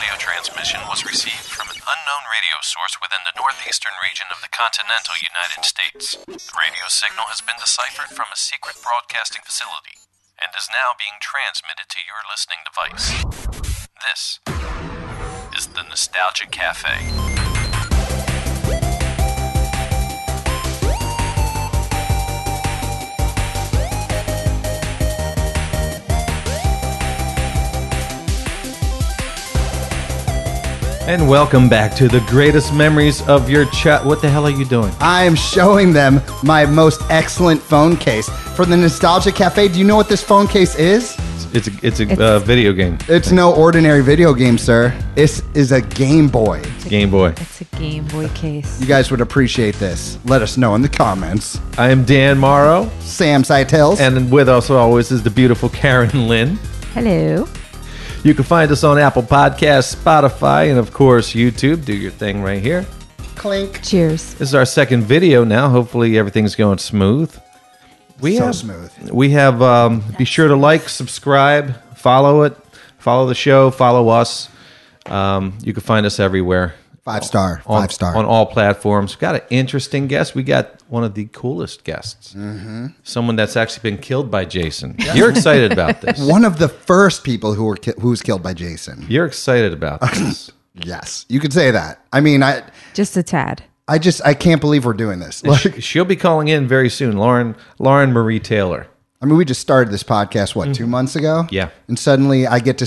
audio transmission was received from an unknown radio source within the northeastern region of the continental United States. The radio signal has been deciphered from a secret broadcasting facility and is now being transmitted to your listening device. This is the Nostalgia Cafe. And welcome back to the greatest memories of your chat. What the hell are you doing? I am showing them my most excellent phone case for the Nostalgia Cafe. Do you know what this phone case is? It's a video game. It's no ordinary video game, sir. This is a Game Boy. Game Boy. It's a Game Boy case. You guys would appreciate this. Let us know in the comments. I am Dan Morrow. Sam Seitels. And with us always is the beautiful Karen Lynn. Hello. You can find us on Apple Podcasts, Spotify, and of course YouTube. Do your thing right here. Clink. Cheers. This is our second video now. Hopefully everything's going smooth. Smooth. We have, be sure to like, subscribe, follow the show, follow us. You can find us everywhere. 5-star. On 5-star. On all platforms. We've got an interesting guest. We got one of the coolest guests. Mm-hmm. Someone that's actually been killed by Jason. You're excited about this. One of the first people who was killed by Jason. You're excited about this. Yes, you could say that. I mean, Just a tad. I can't believe we're doing this. She'll be calling in very soon. Lauren Marie Taylor. I mean, we just started this podcast, 2 months ago? Yeah. And suddenly we get to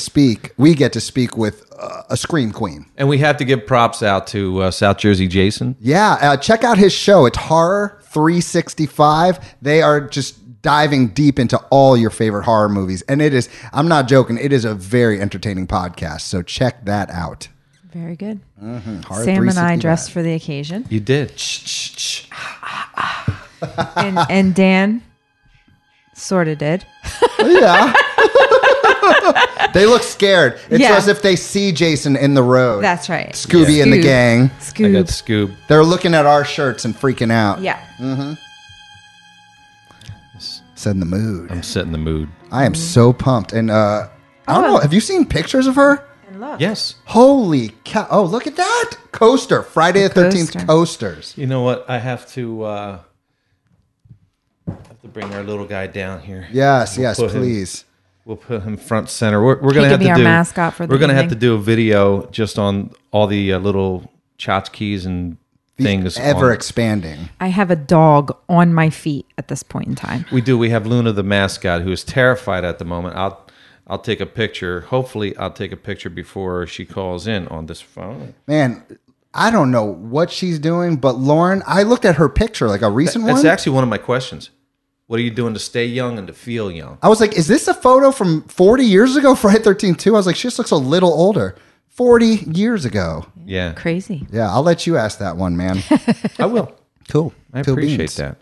speak with a Scream Queen. And we have to give props out to South Jersey Jason. Yeah, check out his show. It's Horror 365. They are just diving deep into all your favorite horror movies. And it is, I'm not joking, it is a very entertaining podcast. So check that out. Very good. Mm-hmm. Sam and I dressed for the occasion. You did. And Dan sort of did. Yeah. They look scared. It's Yeah. as if they see Jason in the road. That's right. Scooby and the gang. I Scoob. got Scoob. They're looking at our shirts and freaking out. Yeah. Setting the mood. I'm setting the mood. I am so pumped. And I don't know. Have you seen pictures of her? And look. Yes. Holy cow. Oh, look at that. Coaster. Friday the 13th coaster. coasters. You know what? I have to bring our little guy down here. Yes, We'll please. We'll put him front center. We're going to He have could be to our do. mascot for the We're going to have to evening. do a video just on all the little tchotchkes and things. Ever on- expanding. I have a dog on my feet at this point in time. We do. We have Luna the mascot who is terrified at the moment. I'll take a picture. Hopefully, I'll take a picture before she calls in on this phone. Man, I don't know what she's doing, but Lauren, I looked at her picture, like a recent That's one. actually one of my questions. What are you doing to stay young and to feel young? I was like, is this a photo from 40 years ago, Friday 13th too? I was like, she just looks a little older. 40 years ago. Yeah, Crazy. Yeah, I'll let you ask that one, man. I will. Cool. I Cool appreciate beans. that.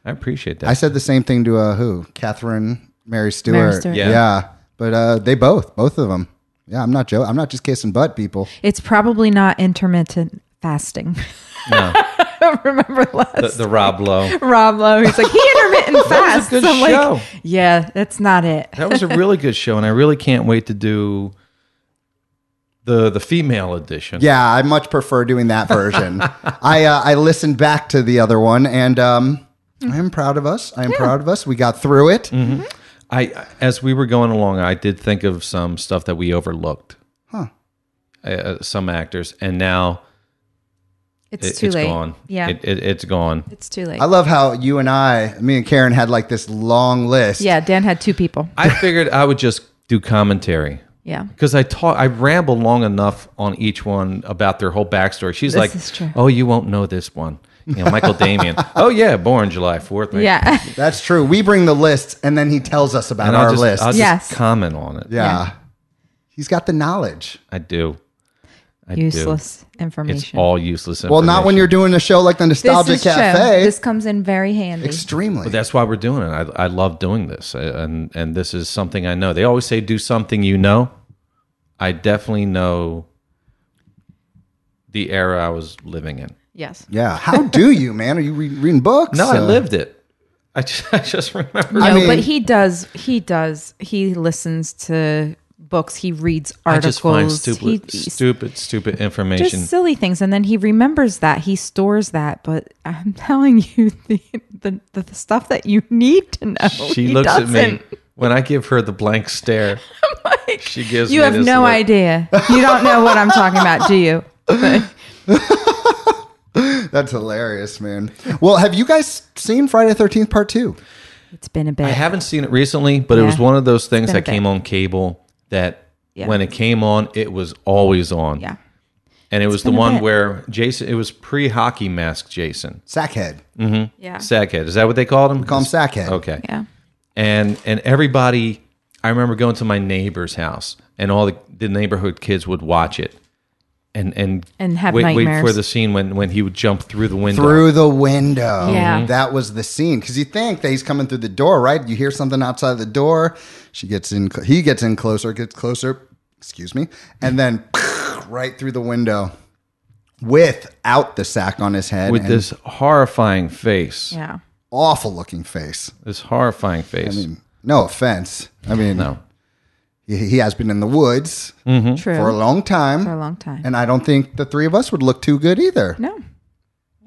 I appreciate that. I said the same thing to who? Catherine Mary Stewart. Mary Stewart. Yeah. But they both of them. Yeah, I'm not joking. I'm not just kissing butt, people. It's probably not intermittent fasting. no, Remember last the Rob Lowe. Rob Lowe. He's like, he intermittent fasts. good I'm show. like, yeah, that's not it. That was a really good show, and I really can't wait to do the female edition. Yeah, I much prefer doing that version. I listened back to the other one, and I'm proud of us. I am proud of us. We got through it. Mm-hmm. As we were going along, I did think of some stuff that we overlooked. Some actors, and now It's too late. Gone. Yeah. It's gone. It's too late. I love how me and Karen had like this long list. Yeah, Dan had two people. I figured I would just do commentary. Yeah. Because I ramble long enough on each one about their whole backstory. She's This like, is true. oh, you won't know this one. You know, Michael Damian. Oh, yeah, born July 4th. Right? Yeah. That's true. We bring the lists, and then he tells us about And our list. I'll Yes. just comment on it. Yeah. He's got the knowledge. I do. Useless It's information. all useless information. Well, not when you're doing a show like the Nostalgia this is Cafe. True. This comes in very handy. Extremely. But that's why we're doing it. I love doing this. And this is something I know. They always say do something you know. I definitely know the era I was living in. Yes. Yeah. How do you, man? Are you reading books? No, I lived it. I just remember. No, I mean- but he does. He listens to books. He reads I articles. just find stupid information. Just silly things, and then he remembers that, he stores that. But I'm telling you, the stuff that you need to know, She he looks doesn't. at me when I give her the blank stare. Like, She gives you me have this no look. idea. You don't know what I'm talking about, do you? That's hilarious, man. Well, have you guys seen Friday the 13th Part 2? It's been a bit. I haven't seen it recently, but it was Yeah. one of those things been a that came bit. on cable that Yeah. when it came on, it was always on. Yeah. And it was the been a one bit. where Jason, it was pre-hockey mask Jason. Sackhead. Yeah. Sackhead. Is that what they called him? Call him Sackhead. Okay. Yeah. And everybody, I remember going to my neighbor's house and all the neighborhood kids would watch it and have wait nightmares. for the scene when he would jump through the window. Through the window. Yeah. That was the scene. Because you think that he's coming through the door, right? You hear something outside the door. He gets in closer, excuse me. And then right through the window without the sack on his head. With and this horrifying face. Yeah. awful looking face. This horrifying face. I mean, no offense. I mean, no. he has been in the woods True. for a long time. For a long time. And I don't think the three of us would look too good either. No.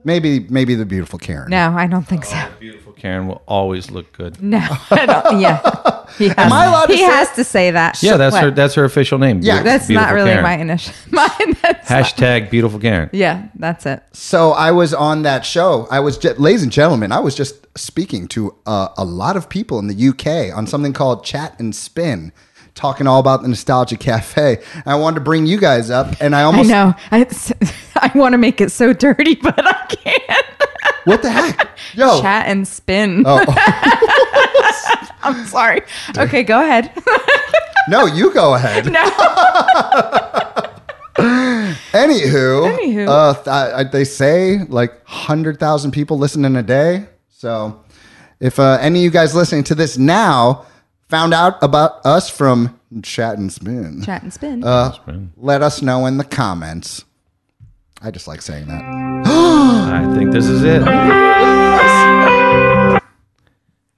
Maybe the beautiful Karen. No, I don't think so. Beautiful Karen will always look good. No, I don't. Yeah. He has, Am I allowed to he say- has to say that. Yeah, that's What? that's her official name. Yeah, That's Beautiful not really Karen. my initial. Hashtag beautiful Karen. Yeah, that's it. So I was on that show. Ladies and gentlemen, I was just speaking to a lot of people in the UK on something called Chat and Spin, talking all about the Nostalgia Cafe. And I wanted to bring you guys up, and I almost I know. I want to make it so dirty, but I can't. what the heck, yo, Chat and spin. Oh. I'm sorry. Okay, go ahead. No, you go ahead. No. Anywho, they say like 100,000 people listen in a day. So if any of you guys listening to this now found out about us from Chat and Spin, Chat and spin. let us know in the comments. I just like saying that. I think this is it.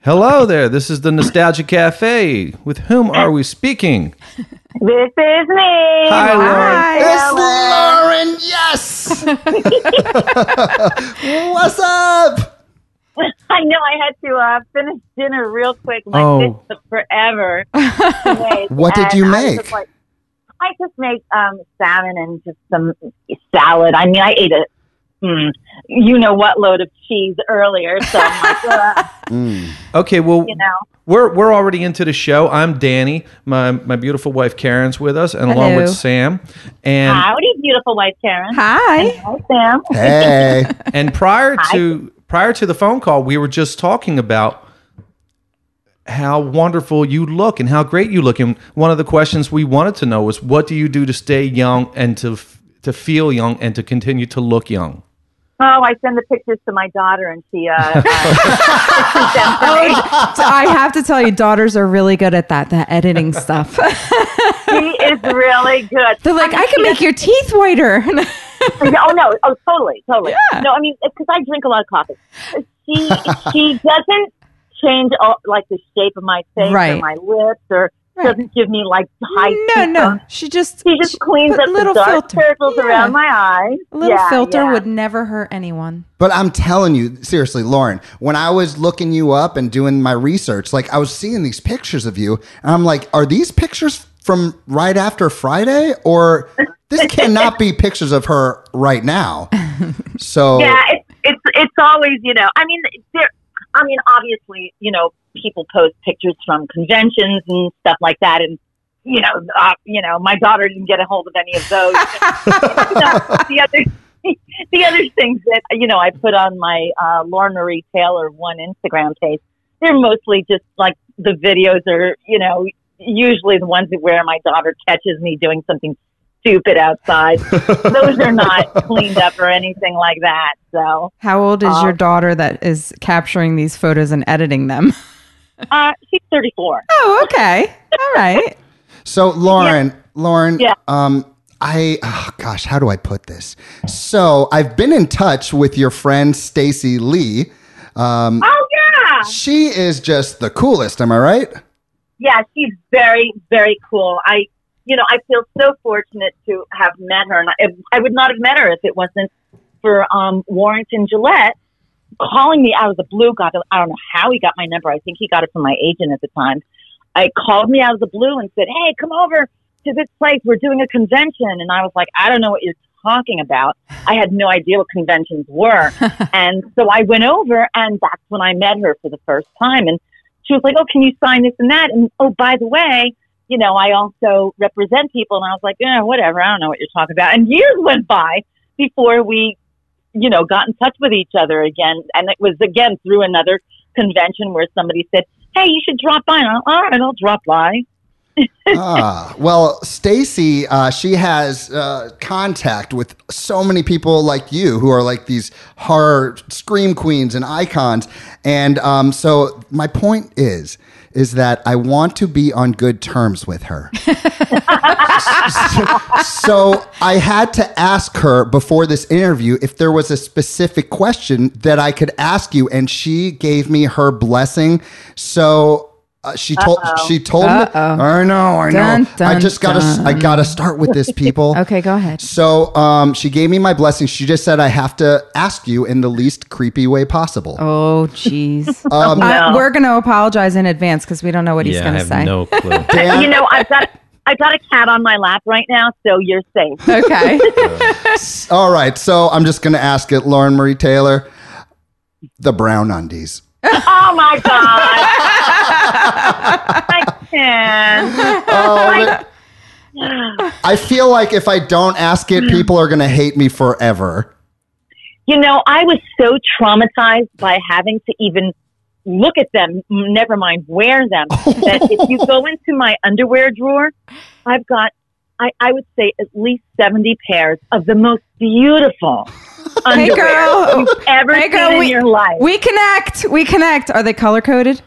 Hello there. This is the Nostalgia Cafe. With whom are we speaking? This is me. Hi, Lauren. It's Lauren, yes. What's up? I know I had to finish dinner real quick. My Oh. kids took forever to make. What did And you I was make? just like, I just make salmon and just some salad. I mean, I ate a load of cheese earlier, so I'm like, Okay, well, you know. we're already into the show. I'm Danny. My beautiful wife Karen's with us, and along with Hello. Sam. And Howdy, beautiful wife Karen. Hi. Hi, Sam. Hey. and prior to the phone call, we were just talking about how wonderful you look and how great you look. And one of the questions we wanted to know was, what do you do to stay young and to feel young and to continue to look young? Oh, I send the pictures to my daughter, and she I have to tell you, daughters are really good at that editing stuff. she is really good. They're like, I can make your teeth whiter. Totally. Yeah. No, I mean, because I drink a lot of coffee. She doesn't change like the shape of my face Right. or my lips, or Right. doesn't give me like high. No. She just cleans put up the dark circles around my eyes. A little filter yeah. would never hurt anyone. But I'm telling you, seriously, Lauren, when I was looking you up and doing my research, like I was seeing these pictures of you, and I'm like, are these pictures from right after Friday? Or this cannot be pictures of her right now. So Yeah, it's always, obviously, people post pictures from conventions and stuff like that, and my daughter didn't get a hold of any of those. The other things that I put on my Lauren Marie Taylor one Instagram page, they're mostly just like the videos are, usually the ones where my daughter catches me doing something stupid outside. Those are not cleaned up or anything like that. So, How old is your daughter that is capturing these photos and editing them? she's 34. Oh, okay. All right. So Lauren, Yeah. how do I put this? So I've been in touch with your friend Stacy Lee. Oh yeah. She is just the coolest. Am I right? Yeah, she's very, very cool. I feel so fortunate to have met her, and I would not have met her if it wasn't for Warrington Gillette calling me out of the blue. I don't know how he got my number. I think he got it from my agent at the time. I called me out of the blue and said, "Hey, come over to this place. We're doing a convention." And I was like, "I don't know what you're talking about." I had no idea what conventions were. And so I went over, and that's when I met her for the first time. And she was like, "Oh, can you sign this and that? And oh, by the way, I also represent people." And I was like, "Yeah, whatever. I don't know what you're talking about." And years went by before we, got in touch with each other again. And it was again through another convention where somebody said, "Hey, you should drop by." And I'm, "All right, I'll drop by." Well, Stacy, she has contact with so many people like you who are like these horror scream queens and icons. And so my point is that I want to be on good terms with her. So I had to ask her before this interview if there was a specific question that I could ask you, and she gave me her blessing. So she told me. I know. Dun, dun, I gotta start with this, people. Okay, go ahead. So she gave me my blessing. She just said I have to ask you in the least creepy way possible. Oh, jeez. No. We're going to apologize in advance because we don't know what he's going to say. I have no clue. Dan, I've got a cat on my lap right now, so you're safe. Okay. all right. So I'm just gonna ask it, Lauren Marie Taylor, the brown undies. Oh my God. I can't. I feel like if I don't ask it, people are gonna hate me forever. I was so traumatized by having to even look at them, never mind wear them, that if you go into my underwear drawer, I've got, I would say at least 70 pairs of the most beautiful underwear girl. you've ever seen in your life. We connect. Are they color coded?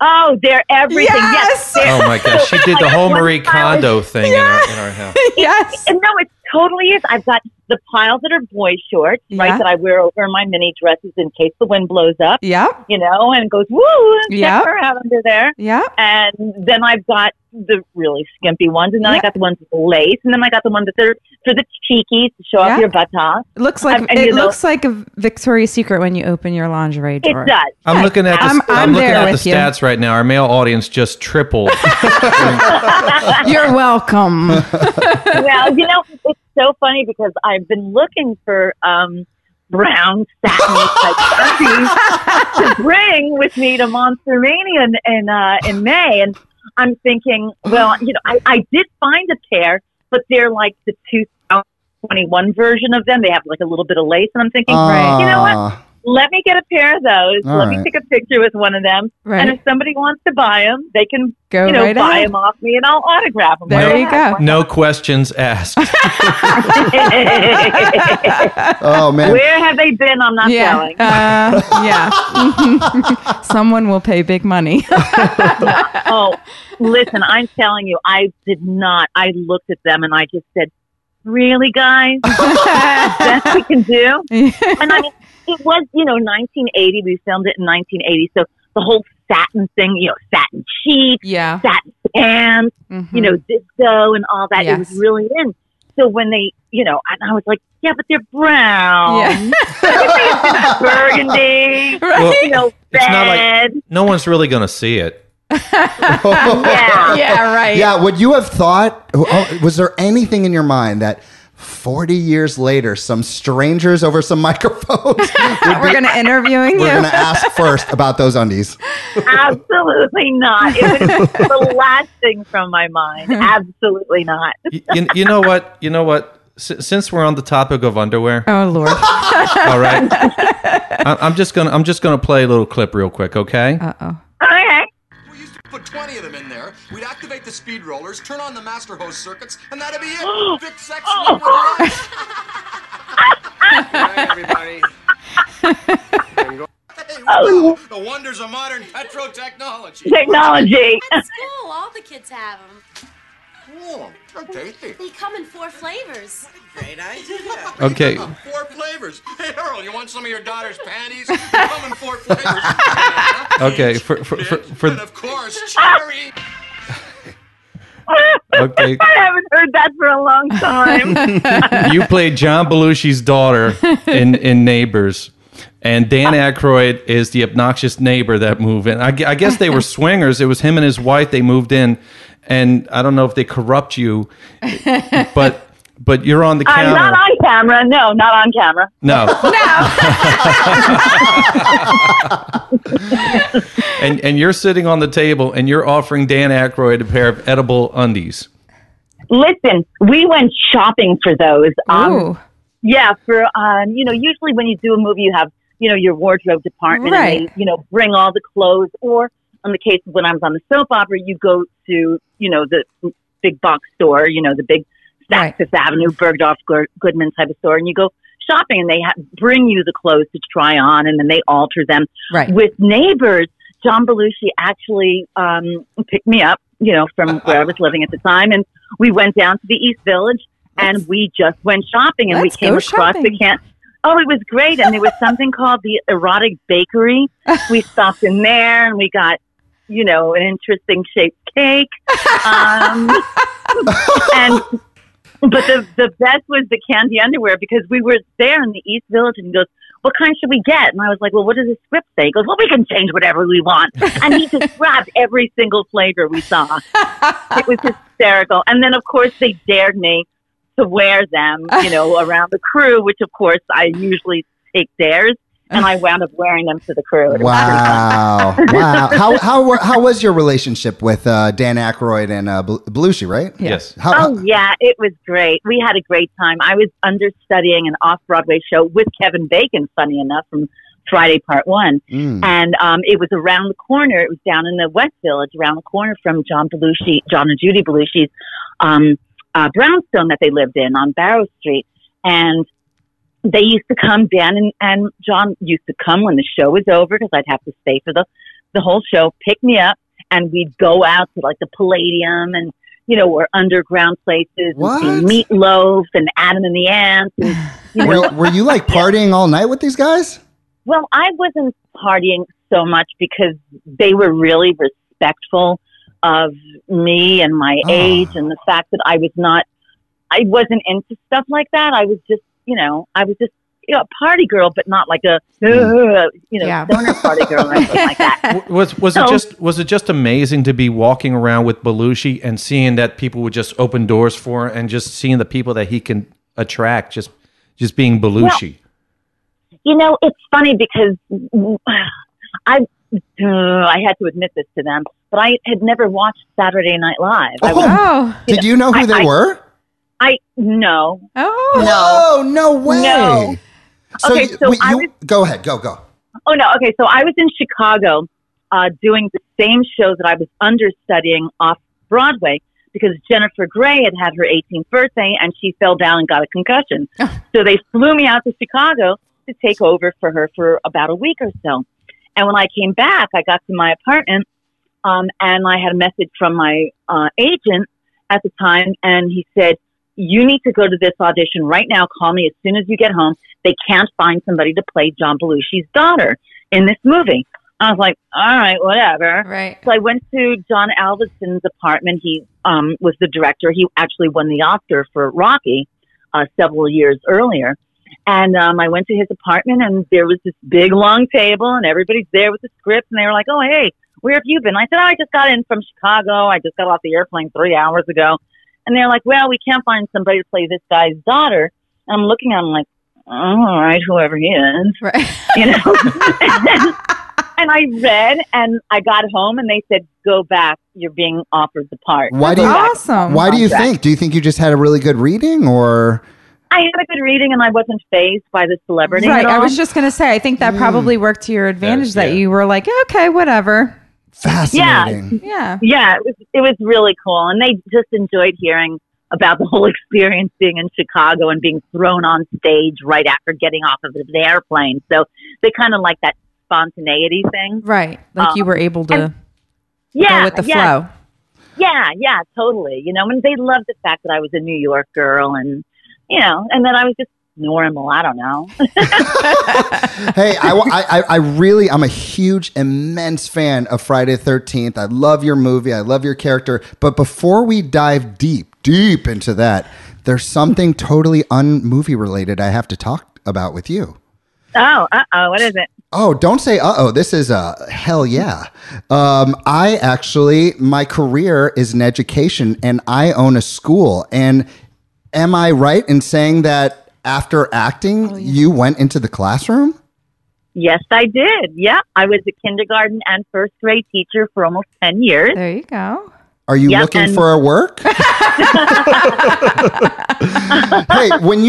Oh, they're everything. Yes. Oh my gosh, she did the whole Marie Kondo thing in our house. Yes. No, it totally is. I've got the piles that are boy shorts, right, that I wear over my mini dresses in case the wind blows up. Yep. And it goes, woo, and Yep. her out under there. Yeah. And then I've got the really skimpy ones, and then I got the ones with the lace, and then I got the ones that are for the cheekies to show off your buttocks. It looks like looks like a Victoria's Secret when you open your lingerie drawer. It does. I'm looking at the with you. stats right now. Our male audience just tripled. You're welcome. Well, it's so funny because I've been looking for brown satiny type undies to bring with me to Monster Mania in May, and I'm thinking, well, I did find a pair, but they're like the 2021 version of them. They have like a little bit of lace, and I'm thinking, you know what? Let me get a pair of those. Let me take a picture with one of them. Right. And if somebody wants to buy them, they can Go buy right ahead. them off me, and I'll autograph them. There you go. No questions asked. Oh man, Where have they been? I'm not telling. Yeah. Someone will pay big money. Oh, listen, I'm telling you, I did not. I looked at them and I just said, really, guys? Best we can do? And I mean, it was, 1980. We filmed it in 1980. So the whole satin thing, satin sheets, satin pants, disco and all that, it was really in. So when they, and I was like, yeah, but they're brown. Yeah. Burgundy, Well, red. It's not like no one's really going to see it. Yeah, right. Yeah, would you have thought, was there anything in your mind that 40 years later, some strangers over some microphones we're going to interviewing you? We're going to ask first about those undies. Absolutely not. It was the last thing from my mind. Absolutely not. You know what? Since we're on the topic of underwear, oh Lord! All right, I'm just gonna play a little clip real quick, okay? Okay. We used to put 20 of them in there. We'd activate the speed rollers, turn on the master hose circuits, and that'd be it. Vic sex liquid life. Hi, everybody. Hey, wow. The wonders of modern petro technology. Technology. At school, all the kids have them. Cool. They're tasty. They come in 4 flavors. Great idea. Okay. 4 flavors. Hey, Earl, you want some of your daughter's panties? They come in 4 flavors. Okay. And of course, cherry. Okay. I haven't heard that for a long time. You played John Belushi's daughter in Neighbors. And Dan Aykroyd is the obnoxious neighbor that moved in. I guess they were swingers. It was him and his wife. They moved in. And I don't know if they corrupt you, but you're on the counter. Not on camera. No, not on camera. No. And you're sitting on the table and you're offering Dan Aykroyd a pair of edible undies. Listen, we went shopping for those. Ooh. Yeah, for usually when you do a movie, you have your wardrobe department, Right. and they bring all the clothes. Or in the case of when I was on the soap opera, you go to the big box store, the big Right. Fifth Avenue, Bergdorf Goodman type of store, and you go shopping, and they bring you the clothes to try on, and then they alter them. Right. With Neighbors, John Belushi actually picked me up, from where I was living at the time, and we went down to the East Village, and we just went shopping, and we Let's came go across shopping. the can. Oh, it was great, and there was something called the Erotic Bakery. We stopped in there, and we got, an interesting shaped cake, But the best was the candy underwear, because we were there in the East Village, and he goes, "What kind should we get?" And I was like, "Well, what does the script say?" He goes, "Well, we can change whatever we want." And he just grabbed every single flavor we saw. It was hysterical. And then, of course, they dared me to wear them, around the crew, which, of course, I usually take dares. And I wound up wearing them to the crew. Wow. Wow. How was your relationship with Dan Aykroyd and Belushi, right? Yes. Yeah, it was great. We had a great time. I was understudying an off-Broadway show with Kevin Bacon, funny enough, from Friday Part 1. And it was around the corner. It was down in the West Village, around the corner from John and Judy Belushi's brownstone that they lived in on Barrow Street. And they used to come, Dan and John used to come when the show was over, because I'd have to stay for the whole show, pick me up, and we'd go out to like the Palladium and, or underground places, What? and see Meatloaf and Adam and the Ants. And, Were you like partying all night with these guys? Well, I wasn't partying so much because they were really respectful of me and my age, and the fact that I wasn't into stuff like that. I was just, a party girl, but not like a, stoner party girl or anything like that. Was it just amazing to be walking around with Belushi and seeing that people would just open doors for him, and just seeing the people that he can attract, just being Belushi? Well, it's funny because I had to admit this to them, but I had never watched Saturday Night Live. Did you know who they were? No. Oh, no way. No. Okay, go ahead. Go. Oh, no. Okay, so I was in Chicago doing the same show that I was understudying off Broadway, because Jennifer Grey had her 18th birthday, and she fell down and got a concussion. So they flew me out to Chicago to take over for her for about a week or so. And when I came back, I got to my apartment, and I had a message from my agent at the time, and he said, "You need to go to this audition right now. Call me as soon as you get home. They can't find somebody to play John Belushi's daughter in this movie." I was like, all right, whatever. Right. So I went to John Alvison's apartment. He was the director. He actually won the Oscar for Rocky several years earlier. And I went to his apartment, and there was this big, long table, and everybody's there with the script. And they were like, "Oh, hey, where have you been?" I said, "Oh, I just got in from Chicago. I just got off the airplane 3 hours ago." And they're like, "Well, we can't find somebody to play this guy's daughter." And I'm looking at him like, all right, whoever he is. Right. And I read, and I got home, and they said, "Go back. You're being offered the part." Why do you think? Do you think you just had a really good reading, or? I had a good reading, and I wasn't fazed by the celebrity. Right. At all. I was just going to say, I think that probably worked to your advantage, that you were like, okay, whatever. Fascinating. Yeah. It was really cool, and they just enjoyed hearing about the whole experience being in Chicago and being thrown on stage right after getting off of the airplane. So they kind of like that spontaneity thing, right? Like you were able to go with the flow. Yeah, totally. You know, and they loved the fact that I was a New York girl, and you know, and then I was just normal. I don't know. Hey, I'm a huge, immense fan of Friday the 13th. I love your movie. I love your character. But before we dive deep into that, there's something totally un-movie related I have to talk about with you. Oh, what is it? Oh, don't say uh-oh. This is hell yeah. My career is in education, and I own a school. And am I right in saying that after acting, you went into the classroom? Yes, I did. Yeah, I was a kindergarten and first grade teacher for almost 10 years. There you go. Are you looking for a work? Hey, when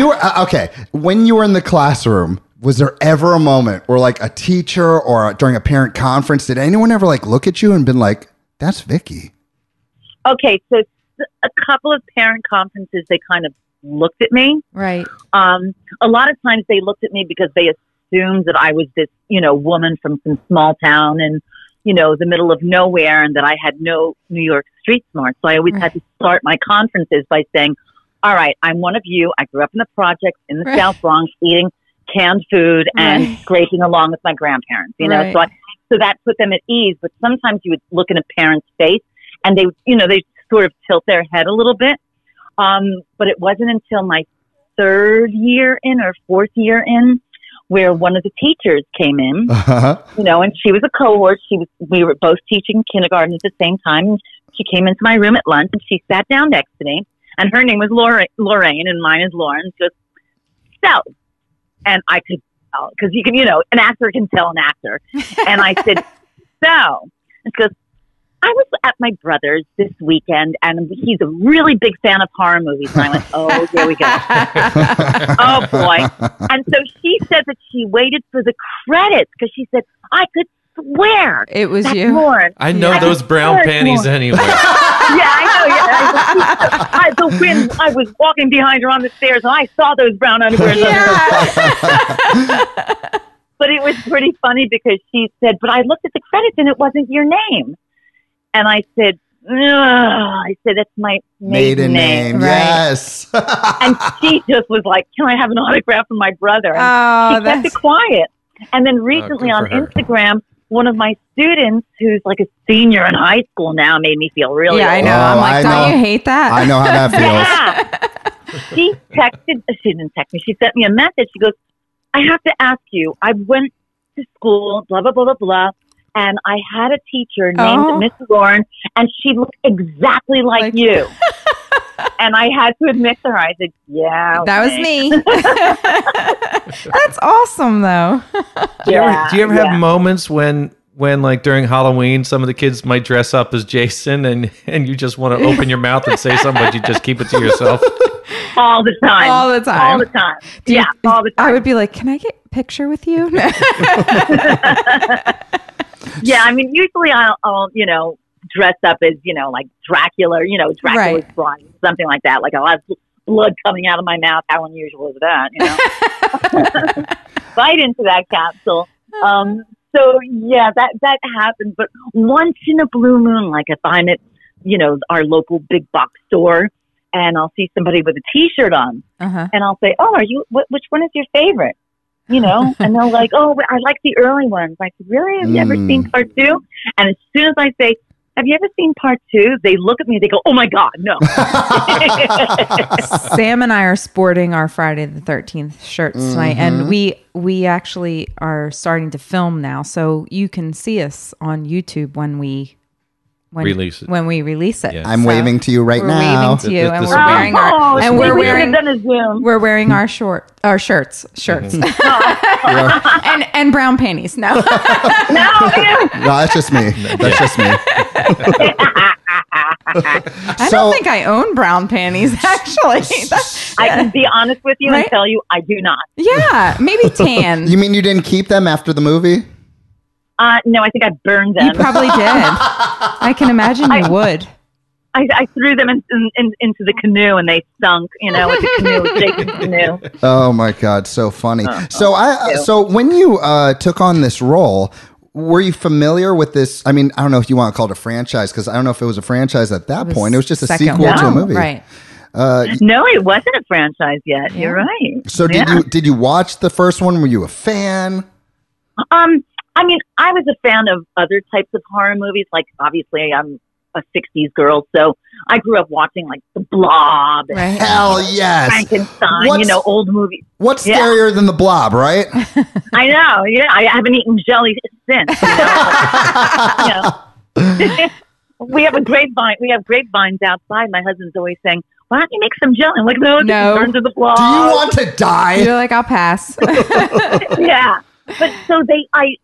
you were in the classroom, was there ever a moment where like a teacher or during a parent conference, did anyone ever like look at you and been like, that's Vicky? Okay, so a couple of parent conferences, they kind of looked at me. Right. A lot of times they looked at me because they assumed that I was this, you know, woman from some small town and, you know, the middle of nowhere, and that I had no New York street smart. So I always had to start my conferences by saying, all right, I'm one of you. I grew up in the projects in the South Bronx eating canned food and scraping along with my grandparents, you know, so that put them at ease. But sometimes you would look in a parent's face and they, you know, they sort of tilt their head a little bit. But it wasn't until my third year in or fourth year in where one of the teachers came in, you know, and she was a cohort. We were both teaching kindergarten at the same time. And she came into my room at lunch and she sat down next to me, and her name was Lorraine and mine is Lauren. She goes, so, and I could tell, because you can, you know, an actor can tell an actor. And I said, so, and she goes, I was at my brother's this weekend, and he's a really big fan of horror movies. And I went, oh, here we go. Oh, boy. And so she said that she waited for the credits because she said, I could swear it was that's you. Lauren. I know those brown panties anyway. Yeah, I know. Yeah. I was walking behind her on the stairs, and I saw those brown underwear. But it was pretty funny because she said, but I looked at the credits, and it wasn't your name. And I said, that's my maiden name. Right. Yes. And she just was like, can I have an autograph from my brother? And she kept it quiet. And then recently on Instagram, one of my students, who's like a senior in high school now, made me feel really old. I know. I'm like, don't you hate that? I know how that feels. She didn't text me. She sent me a message. She goes, I have to ask you, I went to school, blah, blah, blah, blah, blah. And I had a teacher named Miss Lauren, and she looked exactly like you. And I had to admit to her, I said, yeah. That was me. That's awesome, though. Do you ever have moments when like during Halloween, some of the kids might dress up as Jason and you just want to open your mouth and say something, but you just keep it to yourself? All the time. All the time. All the time. Yeah, all the time. I would be like, can I get a picture with you? Yeah, I mean, usually I'll you know, dress up as, you know, like Dracula, you know, Dracula's blind, something like that. Like I'll have blood coming out of my mouth. How unusual is that, you know? Bite into that capsule. So yeah, that happens. But once in a blue moon, like if I'm at, you know, our local big box store and I'll see somebody with a T-shirt on and I'll say, oh, which one is your favorite? You know, and they're like, oh, I like the early ones. I said, really? Have you ever seen part 2? And as soon as I say, have you ever seen part 2? They look at me, they go, oh my God, no. Sam and I are sporting our Friday the 13th shirts tonight. And we actually are starting to film now. So you can see us on YouTube when we release it. When we release it. Yeah. I'm waving to you right now. We're waving to you, and we're wearing our shirts. Mm-hmm. and brown panties. No, no, that's just me. That's just me. I don't think I own brown panties. Actually, I can be honest with you and tell you I do not. Yeah, maybe tan. You mean you didn't keep them after the movie? No, I think I burned them. You probably did. I can imagine you would. I threw them into the canoe and they sunk, you know, with the canoe, Jason's canoe. Oh my God, so funny. So when you took on this role, were you familiar with this? I mean, I don't know if you want to call it a franchise, because I don't know if it was a franchise at that point. It was just a second sequel one. to a movie. Right. No, it wasn't a franchise yet. You're right. So did you watch the first one? Were you a fan? I mean, I was a fan of other types of horror movies. Like, obviously, I'm a 60s girl, so I grew up watching, like, The Blob. And, Right. Hell yes. Frankenstein, old movies. What's scarier than the Blob, right? I know, yeah. I haven't eaten jelly since, We have a grapevine. We have grapevines outside. My husband's always saying, why don't you make some jelly? I'm like, no. Turn to the Blob. Do you want to die? You're like, I'll pass. Yeah. But so I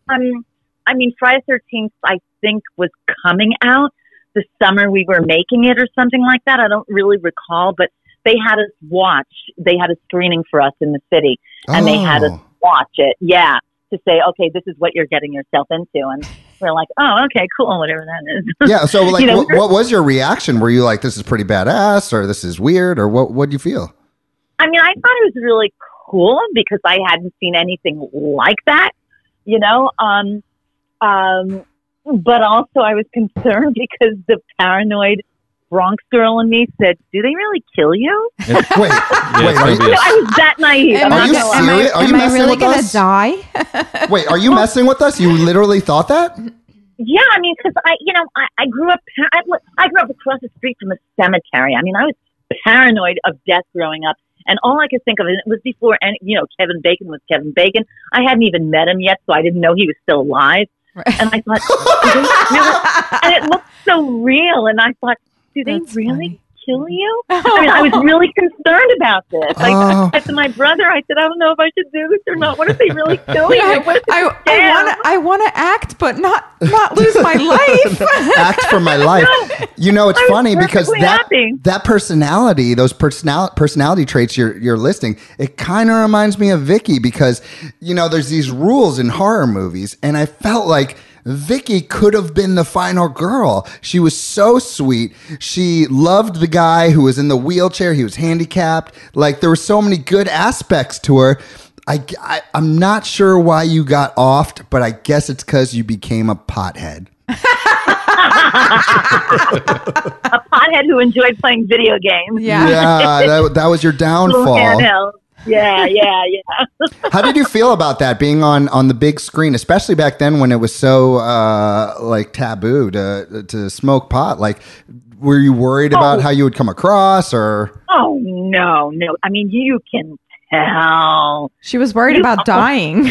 mean, Friday the 13th, I think, was coming out the summer we were making it or something like that. I don't really recall, but they had us watch. They had a screening for us in the city, and they had us watch it. Yeah. To say, okay, this is what you're getting yourself into. And we're like, oh, okay, cool, whatever that is. Yeah. So, like, what was your reaction? Were you like, this is pretty badass, or this is weird, or what did you feel? I mean, I thought it was really cool because I hadn't seen anything like that, but also I was concerned because the paranoid Bronx girl in me said, do they really kill you? Wait. I was that naive. Are you serious? Are you am I messing really with gonna us? die? Wait, are you messing with us? You literally thought that? Yeah, I mean, because I grew up. I grew up across the street from a cemetery. I mean, I was paranoid of death growing up, and all I could think of, and it was before, Kevin Bacon was Kevin Bacon. I hadn't even met him yet, so I didn't know he was still alive. Right. And I thought, and it looked so real, and I thought, do they really kill you? I mean, I was really concerned about this. I said to my brother, I said, I don't know if I should do this or not. What if they really kill you? I want to act, but not lose my life. Act for my life. No, it's funny because that personality, those personality traits you're listing, it kind of reminds me of Vicky because, there's these rules in horror movies, and I felt like Vicky could have been the final girl. She was so sweet. She loved the guy who was in the wheelchair. He was handicapped. Like, there were so many good aspects to her. I'm not sure why you got offed, but I guess it's because you became a pothead. A pothead who enjoyed playing video games. Yeah, that was your downfall. Yeah. How did you feel about that, being on the big screen, especially back then when it was so like taboo to smoke pot? Like, were you worried about how you would come across, or? Oh no! I mean, you can tell. She was worried about dying.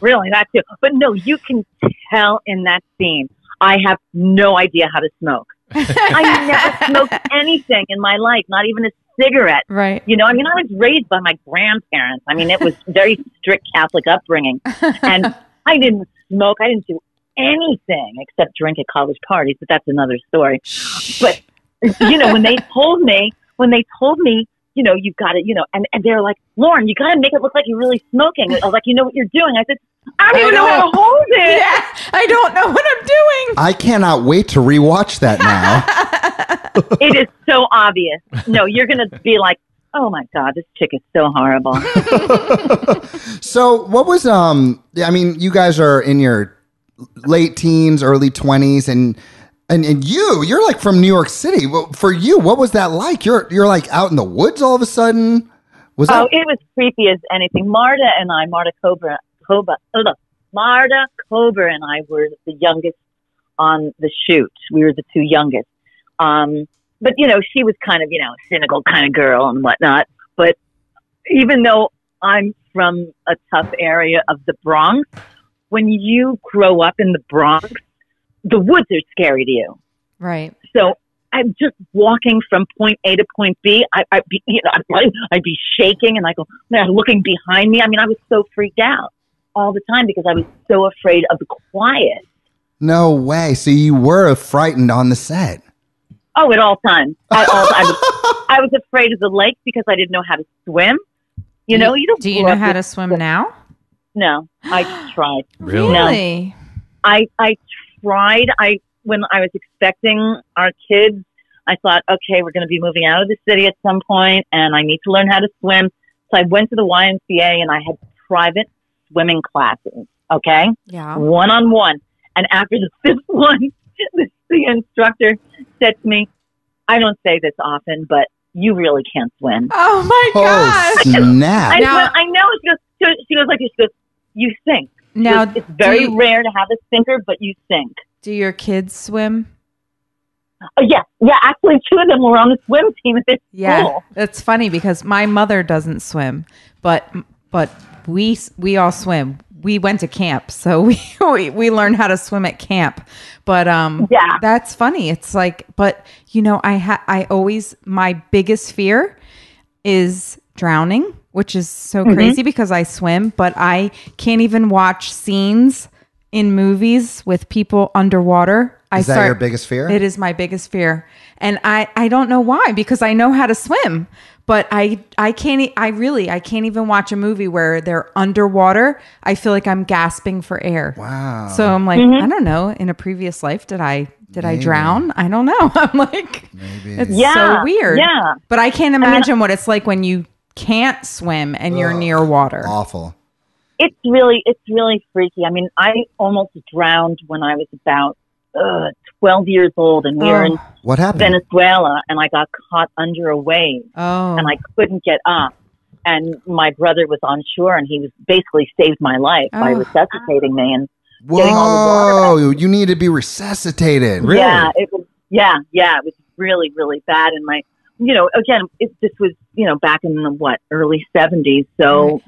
Really, that too. But no, you can tell in that scene. I have no idea how to smoke. I never smoked anything in my life, not even a cigarette. Right. I mean, I was raised by my grandparents. I mean, it was very strict Catholic upbringing. And I didn't smoke. I didn't do anything except drink at college parties, but that's another story. But, when they told me, you've got to, and they're like, Lauren, you got to make it look like you're really smoking. I was like, you know what you're doing? I said, I don't even know how to hold it. Yeah, I don't know what I'm doing. I cannot wait to rewatch that now. It is so obvious. No, you're going to be like, oh my God, this chick is so horrible. So what was, I mean, you guys are in your late teens, early 20s, and you're like from New York City. Well, for you, what was that like? You're like out in the woods all of a sudden. It was creepy as anything. Marta Kober and I were the youngest on the shoot. We were the two youngest. But she was kind of, cynical kind of girl and whatnot. But even though I'm from a tough area of the Bronx, when you grow up in the Bronx, the woods are scary to you. Right. So I'm just walking from point A to point B. I'd be shaking and I go, man, looking behind me. I mean, I was so freaked out all the time because I was so afraid of the quiet. No way. So you were frightened on the set. Oh, at all times. I was afraid of the lake because I didn't know how to swim. Do you know how to swim now? No, I tried. Really? No. I tried. When I was expecting our kids, I thought, okay, we're going to be moving out of the city at some point, and I need to learn how to swim. So I went to the YMCA, and I had private swimming classes, okay? Yeah. One-on-one. And after the fifth one, the instructor said to me, I don't say this often, but you really can't swim. Oh my gosh. Snap. I Now- said, I know. She goes like this. She goes, you sink. She Now, goes, it's very do you- rare to have a sinker, but you sink. Do your kids swim? Oh, yeah. Actually, two of them were on the swim team at this Yeah, school. it's funny because my mother doesn't swim, but we all swim. We went to camp, so we learned how to swim at camp. But Yeah. that's funny. It's like, but you know, I always, my biggest fear is drowning, which is so crazy because I swim, but I can't even watch scenes in movies with people underwater. Is that your biggest fear? It is my biggest fear. And I don't know why, because I know how to swim, but I can't even watch a movie where they're underwater. I feel like I'm gasping for air. Wow. So I'm like, I don't know, in a previous life, did I drown? I don't know. I'm like, it's so weird. Yeah. But I can't imagine what it's like when you can't swim and you're near water. Awful. It's really freaky. I mean, I almost drowned when I was about 12 years old, and we were in What happened? Venezuela, and I got caught under a wave, and I couldn't get up. And my brother was on shore, and he was basically saved my life by resuscitating me and getting all the water out. You need to be resuscitated. Really? Yeah, it was. Yeah, it was really, really bad. And my, again, this was, back in the early 70s. So,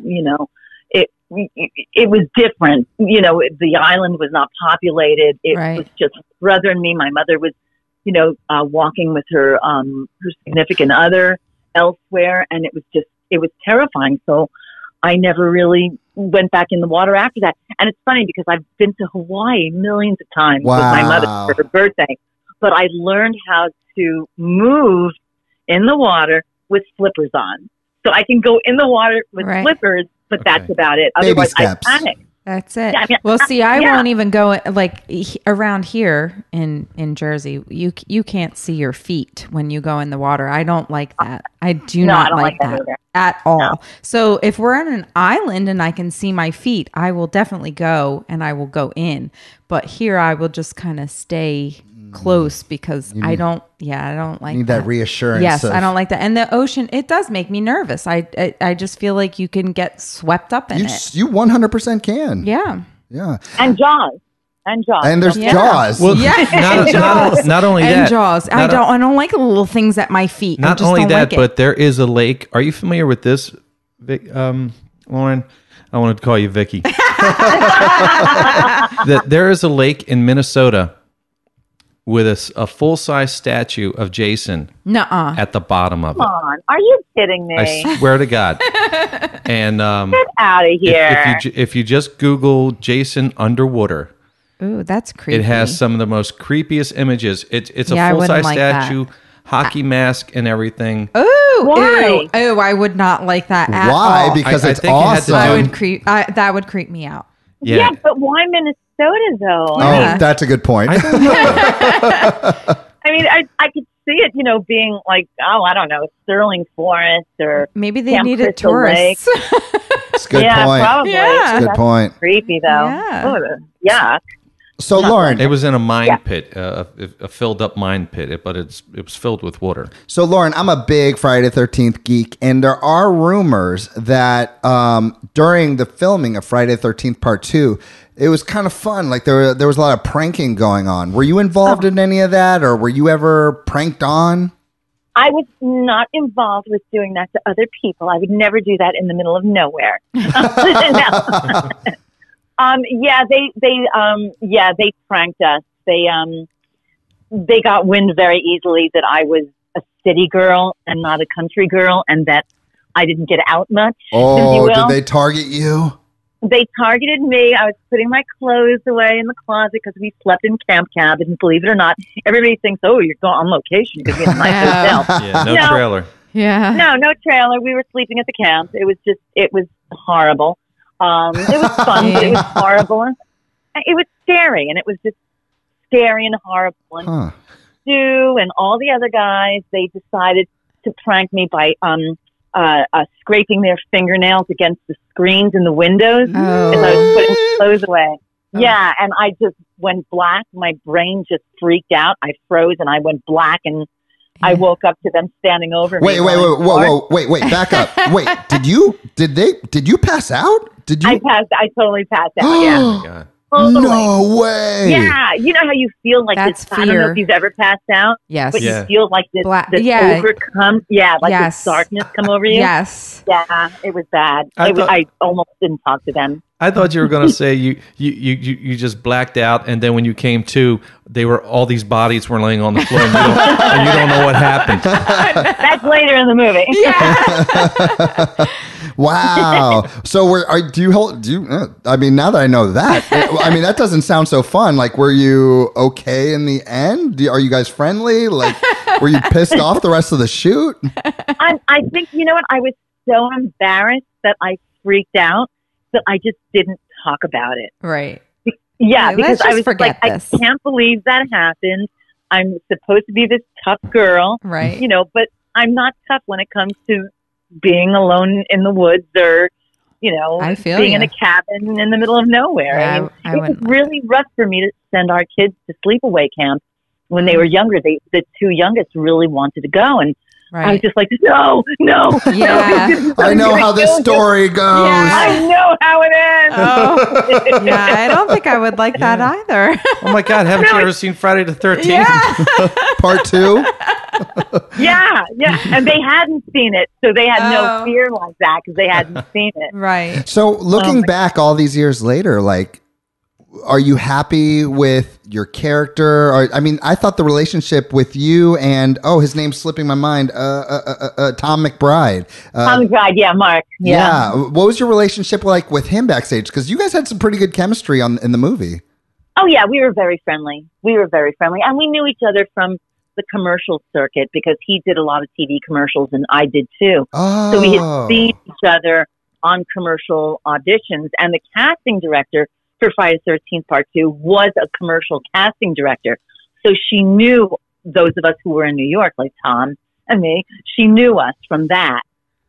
it was different. The island was not populated. It was just brother and me. My mother was, walking with her significant other elsewhere, and it was terrifying. So I never really went back in the water after that. And it's funny because I've been to Hawaii millions of times with my mother for her birthday, but I learned how to move in the water with slippers on. So I can go in the water with slippers, but that's about it. Baby Otherwise, steps. I panic. That's it. Yeah, I mean, well, see, I won't even go around here in Jersey. You can't see your feet when you go in the water. I don't like that. I do not like that either. at all. No. So if we're on an island and I can see my feet, I will definitely go and I will go in. But here I will just kind of stay close because I don't like Need that reassurance. Yes, I don't like that. And the ocean, it does make me nervous. I just feel like you can get swept up in it. You 100% can. Yeah. Yeah. And Jaws. And there's Jaws. Well, Jaws. not only And that. Jaws. I don't like little things at my feet. I Not just only don't that, like it. but there is a lake. Are you familiar with this, Lauren? I wanted to call you Vicky. That there is a lake in Minnesota with a full-size statue of Jason Nuh-uh. at the bottom of it. Come on. Are you kidding me? I swear to God. And Get out of here. if you just Google Jason underwater, Ooh, that's creepy. it has some of the most creepiest images. It's a Yeah, I wouldn't full-size like that. statue, hockey mask, and everything. Ooh, Why? Ew, I would not like that at Why? all. Because I it's think it had to awesome. do- That would creep me out. Yeah, but why Minnesota, though? Yeah. Oh, that's a good point. I mean, I could see it, being like, I don't know, Sterling Forest or Maybe they Camp needed Crystal Lake. tourists. It's a good yeah, point. probably. Yeah. Good That's point. creepy, though. Yeah. Ugh, yuck. So, Lauren, It was in a mine pit, a filled-up mine pit, but it was filled with water. I'm a big Friday the 13th geek, and there are rumors that during the filming of Friday the 13th Part 2, it was kind of fun. Like there was a lot of pranking going on. Were you involved in any of that, or were you ever pranked on? I was not involved with doing that to other people. I would never do that in the middle of nowhere. They pranked us. They got wind very easily that I was a city girl and not a country girl, and that I didn't get out much. if you Oh, will. did they target you? They targeted me. I was putting my clothes away in the closet because we slept in camp cabins. Believe it or not, everybody thinks, "Oh, you're going on location because you're in a nice hotel." Yeah, no No. trailer. Yeah. No trailer. We were sleeping at the camp. It was horrible. It was fun, but it was horrible. It was scary, and it was just scary and horrible. And Stu and all the other guys, they decided to prank me by scraping their fingernails against the screens in the windows as I was putting clothes away. Yeah, and I just went black. My brain just freaked out. I froze and I went black, and I woke up to them standing over me. Wait, back up. Wait, did you pass out? Did you? I totally passed out. Yeah. Oh my God. Totally. No way. Yeah, you know how you feel like That's this. I don't know if you've ever passed out. Yes. But Yeah. you feel like this overcome. Yeah, like this darkness come over you. Yes. Yeah, it was bad. I almost didn't talk to them. I thought you were going to say you just blacked out, and then when you came to, all these bodies were laying on the floor, and you don't know what happened. That's later in the movie. Yeah. Wow. So I mean, now that I know that, that doesn't sound so fun. Like, were you okay in the end? Are you guys friendly? Like, were you pissed off the rest of the shoot? I think, you know what? I was so embarrassed that I freaked out that I just didn't talk about it. Right. Yeah, because I was like, I can't believe that happened. I'm supposed to be this tough girl. Right. But I'm not tough when it comes to being alone in the woods or, being in a cabin in the middle of nowhere. Yeah, it was really rough for me to send our kids to sleepaway camp when they were younger. The two youngest really wanted to go, and I was just like, no. Yeah. I know how this story goes. Yeah. I know how it ends. Oh, yeah. I don't think I would like that either. Oh my God! Haven't you ever seen Friday the 13th? Yeah. Part 2? Yeah. And they hadn't seen it, so they had no fear like that because they hadn't seen it. Right. So looking back all these years later, like, are you happy with your character? I thought the relationship with you and, his name's slipping my mind, Tom McBride. Tom McBride, yeah, Mark. Yeah. What was your relationship like with him backstage? Because you guys had some pretty good chemistry in the movie. Oh, yeah, we were very friendly. And we knew each other from the commercial circuit because he did a lot of TV commercials and I did too. Oh. So we had seen each other on commercial auditions, and the casting director for Friday the 13th Part 2 was a commercial casting director. So she knew those of us who were in New York, like Tom and me, she knew us from that.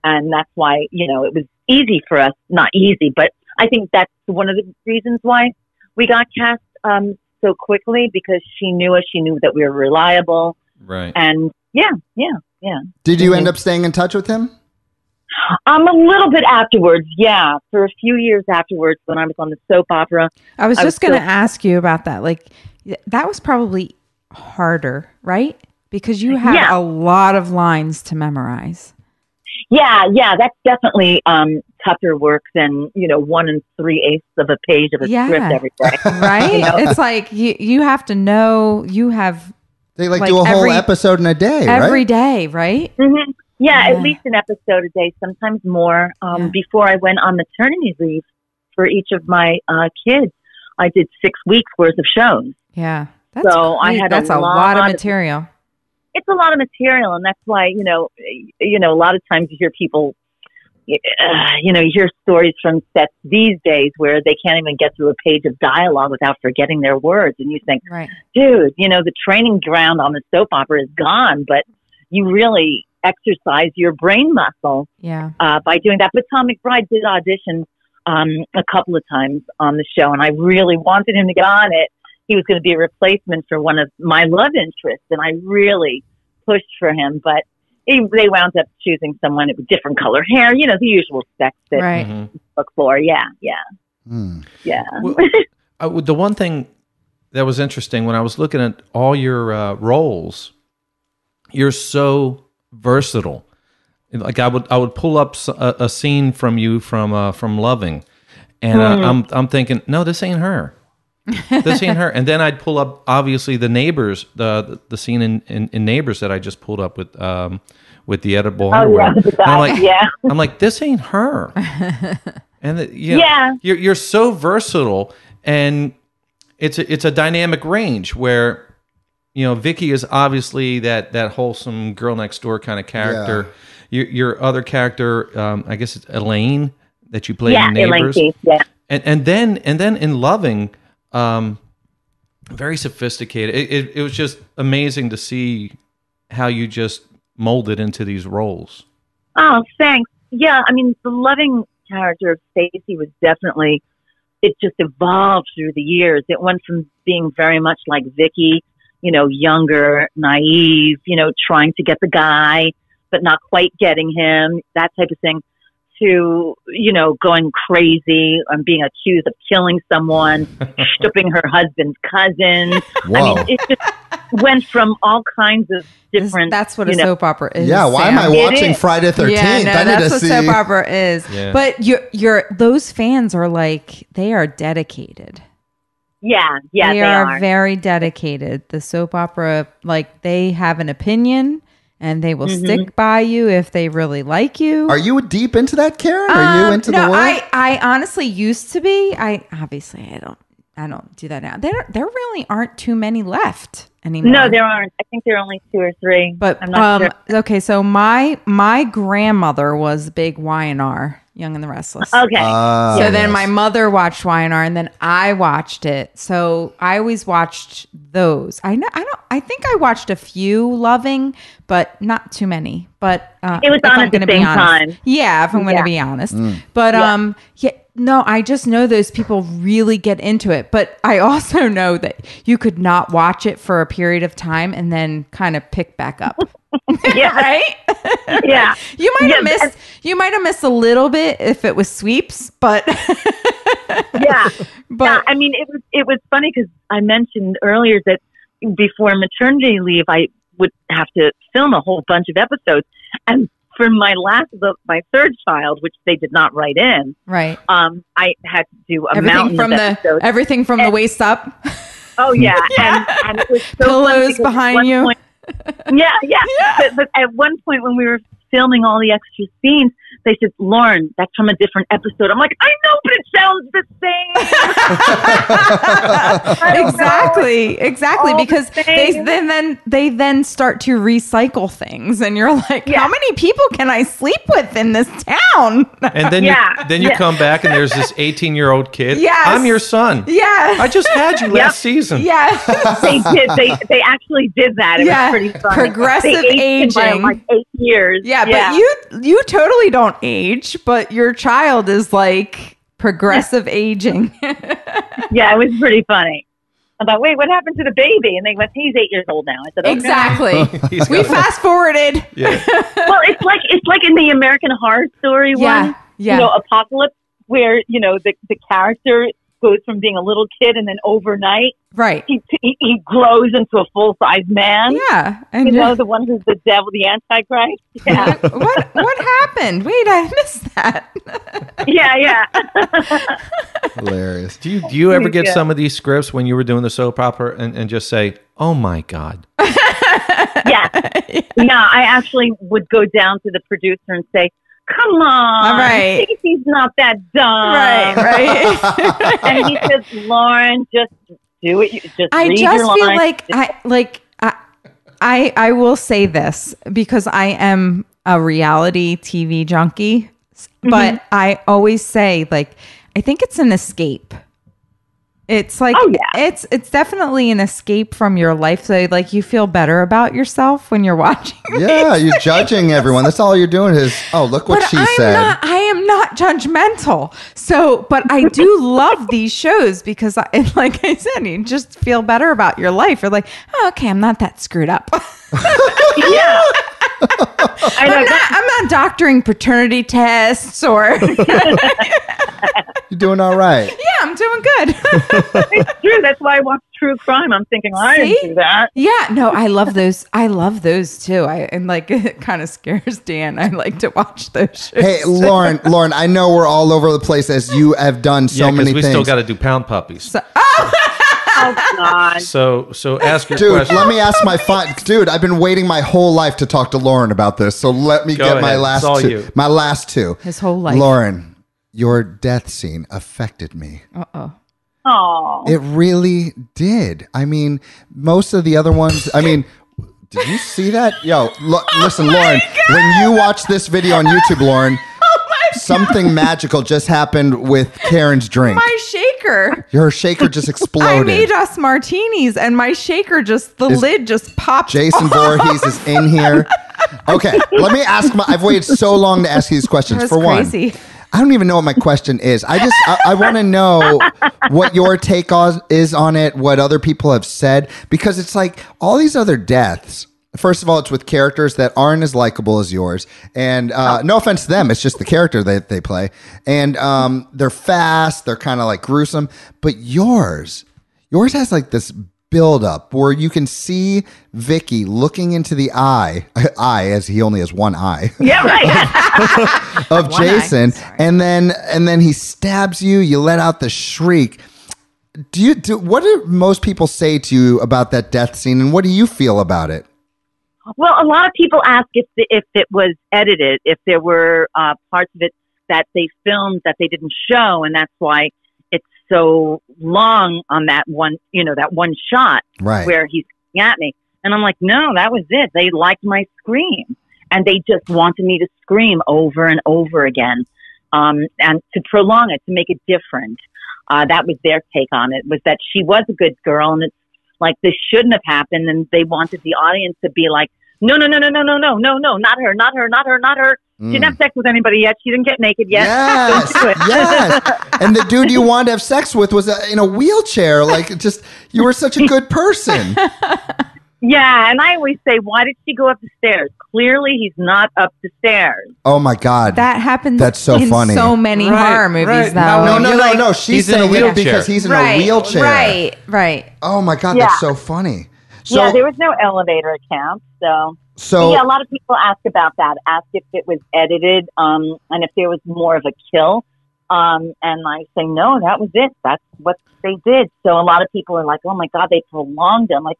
And that's why, it was easy for us, not easy, but I think that's one of the reasons why we got cast so quickly, because she knew us, she knew that we were reliable. Right. And yeah. Did you end up staying in touch with him? A little bit afterwards, yeah. For a few years afterwards, when I was on the soap opera. I was just going to ask you about that. Like, that was probably harder, right? Because you had a lot of lines to memorize. Yeah, that's definitely tougher work than 1 3/8 of a page of a script every day. Right? It's like you have to know. They do a whole episode in a day, right? Every day, right? Mm-hmm. Yeah, at least an episode a day, sometimes more. Before I went on maternity leave for each of my kids, I did 6 weeks worth of shows. Yeah, that's a lot of material. It's a lot of material, and that's why a lot of times you hear people, you hear stories from sets these days where they can't even get through a page of dialogue without forgetting their words, and you think, dude, the training ground on the soap opera is gone, but you really exercise your brain muscle by doing that. But Tom McBride did audition a couple of times on the show, and I really wanted him to get on it. He was going to be a replacement for one of my love interests, and I really pushed for him, but they wound up choosing someone with different color hair, the usual specs that you look for. Yeah. Well, the one thing that was interesting when I was looking at all your roles, you're so versatile. Like I would pull up a scene from you from Loving, and I'm thinking, no, this ain't her. This ain't her. And then I'd pull up obviously the Neighbors, the scene in Neighbors that I just pulled up with the edible underwear. I'm like, this ain't her. And you're so versatile, and it's a dynamic range where. Vicky is obviously that wholesome girl next door kind of character. Yeah. Your other character, I guess it's Elaine that you played in Neighbors. Elaine Keith, And then in Loving, very sophisticated. It was just amazing to see how you just molded into these roles. Oh, thanks. Yeah, I mean, the loving character of Stacey was definitely, it just evolved through the years. It went from being very much like Vicky, younger, naive, trying to get the guy, but not quite getting him, that type of thing, to, going crazy and being accused of killing someone, stooping her husband's cousin. Whoa. I mean, it just went from all kinds of different. That's what a soap opera is. Yeah, why am I Sam. watching Friday 13th? Yeah, no, I need that's to what see. soap opera is. Yeah. But those fans are like, they are dedicated. Yeah, they are are. very dedicated. The soap opera, like, they have an opinion and they will stick by you if they really like you. Are you deep into that, Karen? Are you into the world? I honestly used to be. I don't do that now. There really aren't too many left anymore. No, there aren't. I think there are only 2 or 3. But I'm not sure. okay, so my grandmother was a big Y&R, Young and the Restless. Okay. So then my mother watched Y&R, and then I watched it. So I always watched those. I think I watched a few Loving, but not too many. But It was on at the same time. Yeah, if I'm going to be honest. But no, I just know those people really get into it. But I also know that you could not watch it for a period of time and then kind of pick back up. Yeah. Right? Yeah. You might have missed a little bit if it was sweeps, but Yeah. but Yeah, I mean, it was funny because I mentioned earlier that before maternity leave, I would have to film a whole bunch of episodes. And for my third child, which they did not write in, right. I had to do a mountain of episodes. Everything from the waist up. Oh, yeah. And it was so Pillows behind you. Yeah. But at one point when we were filming all the extra scenes, they said, "Lauren, that's from a different episode." I'm like, I know, but it sounds the same. Exactly. Because they then start to recycle things, and you're like, how many people can I sleep with in this town? And then you come back and there's this 18-year-old kid. Yes. I'm your son. Yeah. I just had you last season. Yeah. They did. They actually did that. It was pretty funny. Progressive they aged him by aging. like 8 years. Yeah, but you totally don't age, but your child is like progressive aging. Yeah, it was pretty funny. I thought, wait, what happened to the baby? And they went, he's 8 years old now. I said, okay. Exactly. We fast forwarded. Yeah. Well, it's like in the American Horror Story one, Apocalypse, where the character goes from being a little kid and then overnight, right? He grows into a full size man. Yeah, and the one who's the devil, the Antichrist. Yeah. What happened? Wait, I missed that. Yeah. Hilarious. Do you ever get some of these scripts when you were doing the soap opera and just say, "Oh my God"? Yeah. No, I actually would go down to the producer and say, "Come on, right. Stacey's not that dumb." Right. And he says, "Lauren, just do it. Just I read just your feel lines." I will say this because I am a reality TV junkie, but I always say, like, I think it's an escape. It's like, it's definitely an escape from your life. So like you feel better about yourself when you're watching. Yeah, you're judging everyone. That's all you're doing is, oh, look what she said. I am not judgmental. So, but I do love these shows because like I said, you just feel better about your life. You're like, oh, okay, I'm not that screwed up. Yeah. I'm not doctoring paternity tests or. You're doing all right. Yeah, I'm doing good. It's true. That's why I watch true crime. I'm thinking, I didn't do that. Yeah, no, I love those. I love those too. And like it kind of scares Dan. I like to watch those shows. Hey, Lauren, I know we're all over the place as you have done so many we things. still got to do Pound Puppies. Oh God. So ask your Dude, question. let me ask Dude, I've been waiting my whole life to talk to Lauren about this. So let me get my ahead. last It's all two. you. My last two. His whole life. Lauren, your death scene affected me. Oh. It really did. I mean, most of the other ones, did you see that? Yo, listen, Lauren, when you watch this video on YouTube, Lauren, something magical just happened with Karen's drink. My shaker. Her shaker just exploded. I made us martinis and my shaker lid just popped Jason off. Voorhees is in here. Okay, let me ask I've waited so long to ask you these questions. That was For crazy. one, I don't even know what my question is. I want to know what your take is on it, what other people have said, because it's like all these other deaths. First of all, it's with characters that aren't as likable as yours. And no offense to them, it's just the character that they play. And they're fast, they're kind of like gruesome. But yours has like this build up where you can see Vicky looking into the eye as he only has one eye. Yeah, right. Of Jason. And then he stabs you, you let out the shriek. What do most people say to you about that death scene, and what do you feel about it? Well, a lot of people ask if it was edited, if there were parts of it that they filmed that they didn't show, and that's why it's so long on that one shot where he's looking at me. And I'm like, no, that was it. They liked my scream, and they just wanted me to scream over and over again, and to prolong it, to make it different. That was their take on it, was that she was a good girl, and it's like, this shouldn't have happened, and they wanted the audience to be like, no, not her. She didn't have sex with anybody yet. She didn't get naked yet. Yes, Don't do it. yes. And the dude you wanted to have sex with was in a wheelchair. Like, just, you were such a good person. Yeah, and I always say, why did she go up the stairs? Clearly, he's not up the stairs. Oh my God, That happens. That's so in funny. so many horror movies, right. though. No. She's in a saying it wheelchair. because he's in a wheelchair. Right. Oh my God, Yeah. that's so funny. So, Yeah, there was no elevator account, so yeah, a lot of people ask about that. Ask if it was edited, and if there was more of a kill. And I say, no, that was it. That's what they did. So a lot of people are like, oh my God, they prolonged it. I'm like,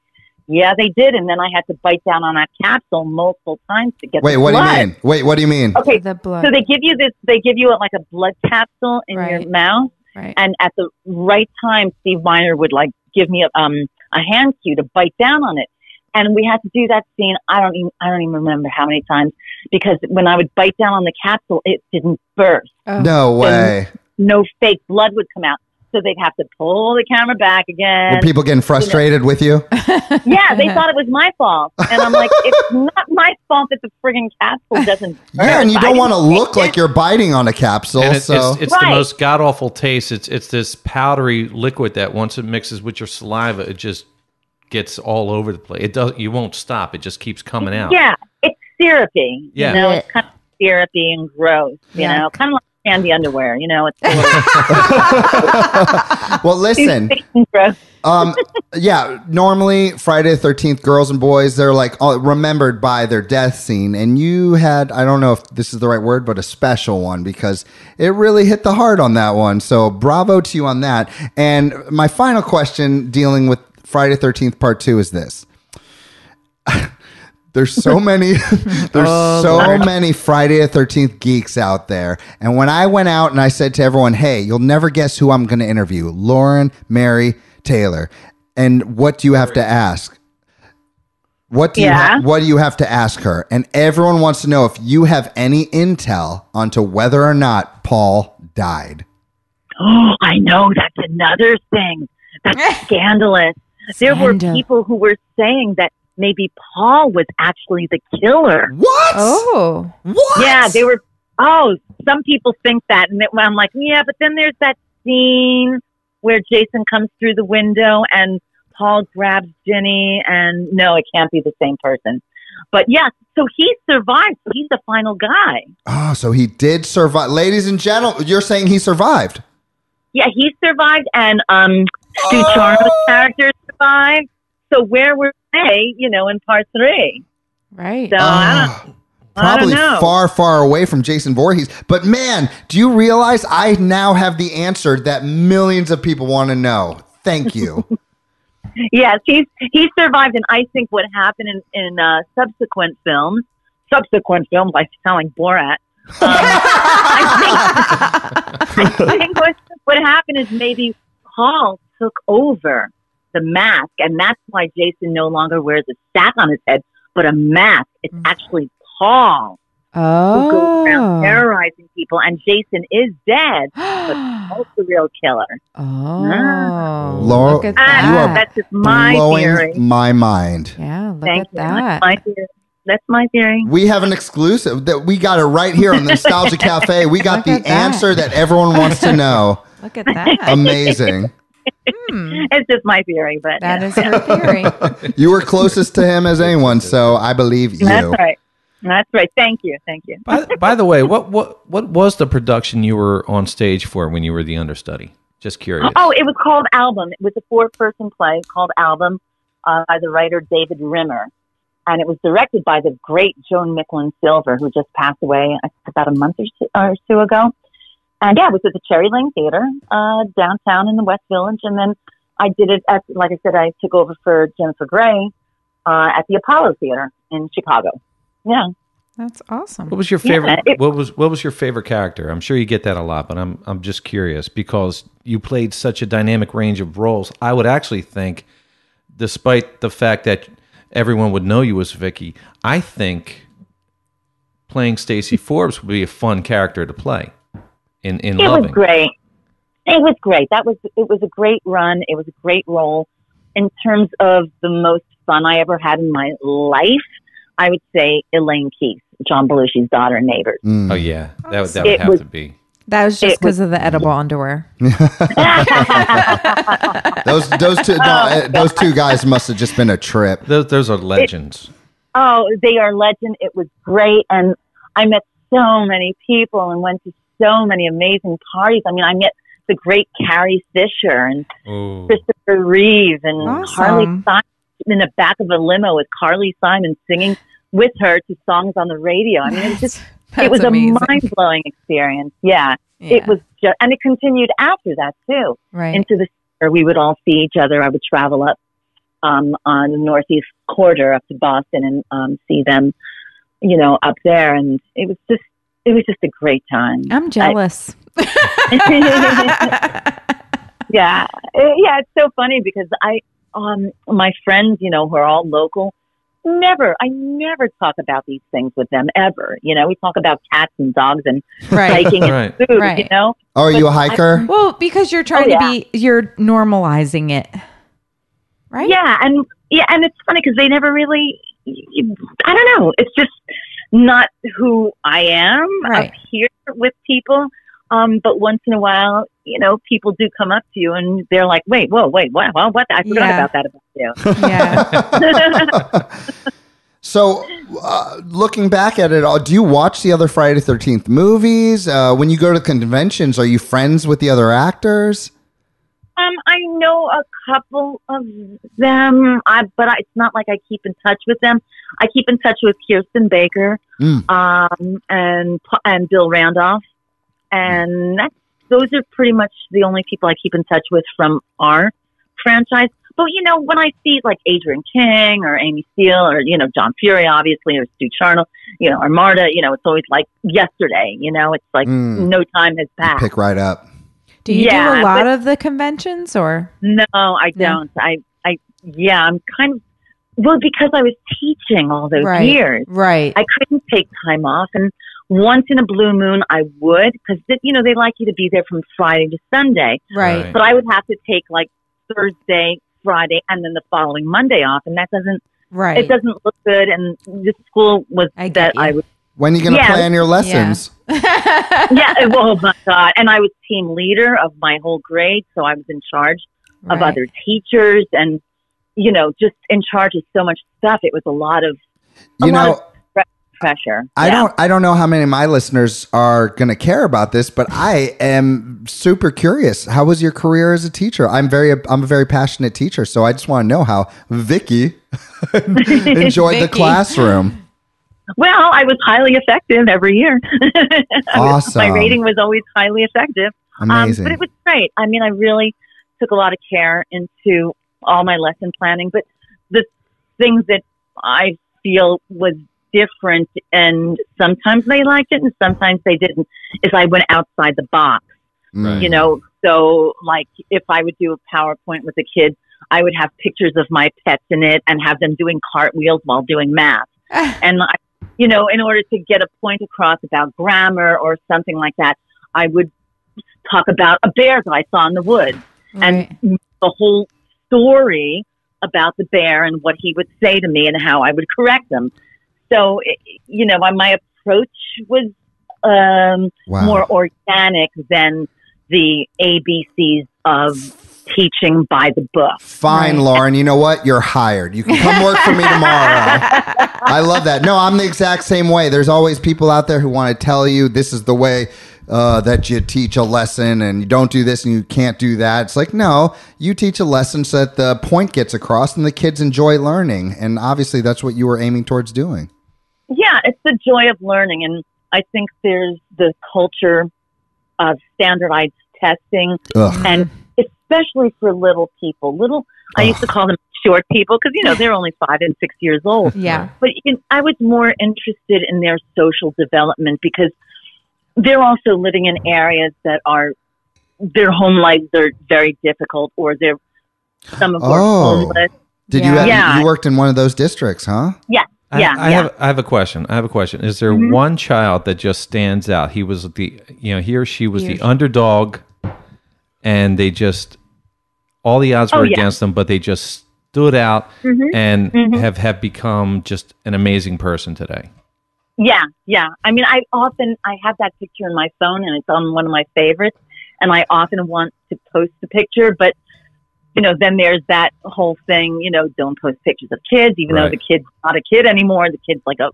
yeah, they did. And then I had to bite down on that capsule multiple times to get Wait, the what blood. do you mean? Wait, what do you mean? Okay, The blood. so they give you like a blood capsule in your mouth. Right. And at the right time, Steve Miner would like give me a hand cue to bite down on it. And we had to do that scene. I don't even remember how many times, because when I would bite down on the capsule, it didn't burst. No way. No fake blood would come out. So they'd have to pull the camera back again. Were people getting frustrated with you? Yeah, they thought it was my fault. And I'm like, it's not my fault that the friggin' capsule doesn't burst. Yeah, and you don't want to look like you're biting on a capsule. And it's Right. the most god awful taste. It's this powdery liquid that once it mixes with your saliva, it just gets all over the place. It does. You won't stop. It just keeps coming out. Yeah, it's syrupy. Yeah. You know, it's kind of syrupy and gross. You know, kind of like candy underwear. You know, it's Well, listen. gross. Yeah, normally Friday the 13th, girls and boys, they're like remembered by their death scene. And you had, I don't know if this is the right word, but a special one, because it really hit the heart on that one. So bravo to you on that. And my final question dealing with Friday the 13th part 2 is this. There's so many many Friday the 13th geeks out there. And when I went out and I said to everyone, hey, you'll never guess who I'm going to interview, Lauren Mary Taylor. And what do you have to ask? What do you have to ask her? And everyone wants to know if you have any intel onto whether or not Paul died. Oh, I know. That's another thing. That's scandalous. There were people who were saying that maybe Paul was actually the killer. What? Oh. What? Yeah, they were. Oh, some people think that. And I'm like, yeah, but then there's that scene where Jason comes through the window and Paul grabs Ginny, and no, it can't be the same person. But yeah, so he survived. So he's the final guy. Oh, so he did survive. Ladies and gentlemen, you're saying he survived? Yeah, he survived, and Stu Charno's character survived. So where were they, in part 3? Right. So I Probably don't know. far, far away from Jason Voorhees. But man, do you realize I now have the answer that millions of people want to know? Thank you. Yes, he survived, and I think what happened in subsequent films, I sound like Borat. I think what happened is maybe Paul took over the mask, and that's why Jason no longer wears a sack on his head, but a mask. It's actually Paul who goes around terrorizing people, and Jason is dead, but Paul's the real killer. Laura, look at that. you are That's just my blowing theory. my mind. Yeah, look Thank at you. that. My theory. That's my theory. We have an exclusive that we got it right here on the Nostalgia Cafe. We got the answer that everyone wants to know. Look at that. Amazing. It's just my theory, but That is her theory. You were closest to him as anyone, so I believe you. That's right. That's right. Thank you. Thank you. By the way, what was the production you were on stage for when you were the understudy? Just curious. Oh, it was called Album. It was a 4-person play called Album by the writer David Rimmer. And it was directed by the great Joan Micklin Silver, who just passed away about a month or two ago. And yeah, it was at the Cherry Lane Theater downtown in the West Village. And then I did it at, like I said, I took over for Jennifer Grey at the Apollo Theater in Chicago. Yeah. That's awesome. What was your favorite? What was your favorite character? I'm sure you get that a lot, but I'm just curious because you played such a dynamic range of roles. I would actually think, despite the fact that everyone would know you as Vicky, I think playing Stacey Forbes would be a fun character to play. In it Loving. was great. It was great. It was a great run. It was a great role. In terms of the most fun I ever had in my life, I would say Elaine Keith, John Belushi's daughter in Neighbors. Oh yeah, that would have to be. That was just because of the edible underwear. Those two guys must have just been a trip. Those are legends. They are legend. It was great, and I met so many people and went to so many amazing parties. I mean, I met the great Carrie Fisher and Christopher Reeve and Carly Simon in the back of a limo with Carly Simon singing with her to songs on the radio. I mean, it was amazing. a mind-blowing experience. Yeah. It was just, and it continued after that too. Right. Into the summer, we would all see each other. I would travel up on the Northeast Corridor up to Boston and see them, up there. And it was just a great time. I'm jealous. Yeah. It's so funny because my friends, who are all local, I never talk about these things with them ever. We talk about cats and dogs and hiking and food, Oh, are you a hiker? Well, because you're trying you're normalizing it. Right? Yeah. And it's funny because they never really, I don't know. It's just not who I am up here with people. But once in a while, people do come up to you and they're like, wait, what? I forgot about that about you. Yeah. So, looking back at it all, do you watch the other Friday the 13th movies? When you go to conventions, are you friends with the other actors? I know a couple of them, but it's not like I keep in touch with them. I keep in touch with Kirsten Baker and Bill Randolph. And those are pretty much the only people I keep in touch with from our franchise. But, when I see like Adrian King or Amy Steele or, John Fury, obviously, or Stu Charnel, or Marta, it's always like yesterday, it's like no time has passed. Pick right up. Do you do a lot of the conventions or? No, I don't. I'm kind of, because I was teaching all those years. Right. I couldn't take time off. And once in a blue moon, I would, because, they like you to be there from Friday to Sunday. Right. But I would have to take like Thursday, Friday, and then the following Monday off. And that doesn't, it doesn't look good. And the school was I would. When are you going to plan your lessons? Yeah. Oh my God. And I was team leader of my whole grade. So I was in charge of other teachers and, just in charge of so much stuff. It was a lot of pressure. I don't know how many of my listeners are going to care about this, but I am super curious. How was your career as a teacher? I'm a very passionate teacher, so I just want to know how Vicky enjoyed the classroom. Well, I was highly effective every year. Awesome. My rating was always highly effective. Amazing. But it was great. I mean, I really took a lot of care into all my lesson planning, but the things that I feel was different, and sometimes they liked it and sometimes they didn't, is I went outside the box. Right. So like if I would do a PowerPoint with the kids, I would have pictures of my pets in it and have them doing cartwheels while doing math. And in order to get a point across about grammar or something like that, I would talk about a bear that I saw in the woods and the whole story about the bear and what he would say to me and how I would correct them. So, my approach was more organic than the ABCs of teaching by the book. Fine, right. Lauren. You know what? You're hired. You can come work for me tomorrow. I love that. No, I'm the exact same way. There's always people out there who want to tell you this is the way that you teach a lesson and you don't do this and you can't do that. It's like, no, you teach a lesson so that the point gets across and the kids enjoy learning. And obviously that's what you were aiming towards doing. Yeah, it's the joy of learning. And I think there's the culture of standardized testing. Ugh. And especially for little people. I used to call them short people because, they're only 5 and 6 years old. Yeah. But I was more interested in their social development because they're also living in areas that their home lives are very difficult, or some of them are homeless. Did you worked in one of those districts, huh? Yeah. I have a question. Is there one child that just stands out? He was he or she was the underdog, and they just, all the odds were against them, but they just stood out and have become just an amazing person today. Yeah. I mean, I have that picture in my phone, and it's on one of my favorites, and I often want to post the picture, but then there's that whole thing, don't post pictures of kids, even though the kid's not a kid anymore. The kid's like a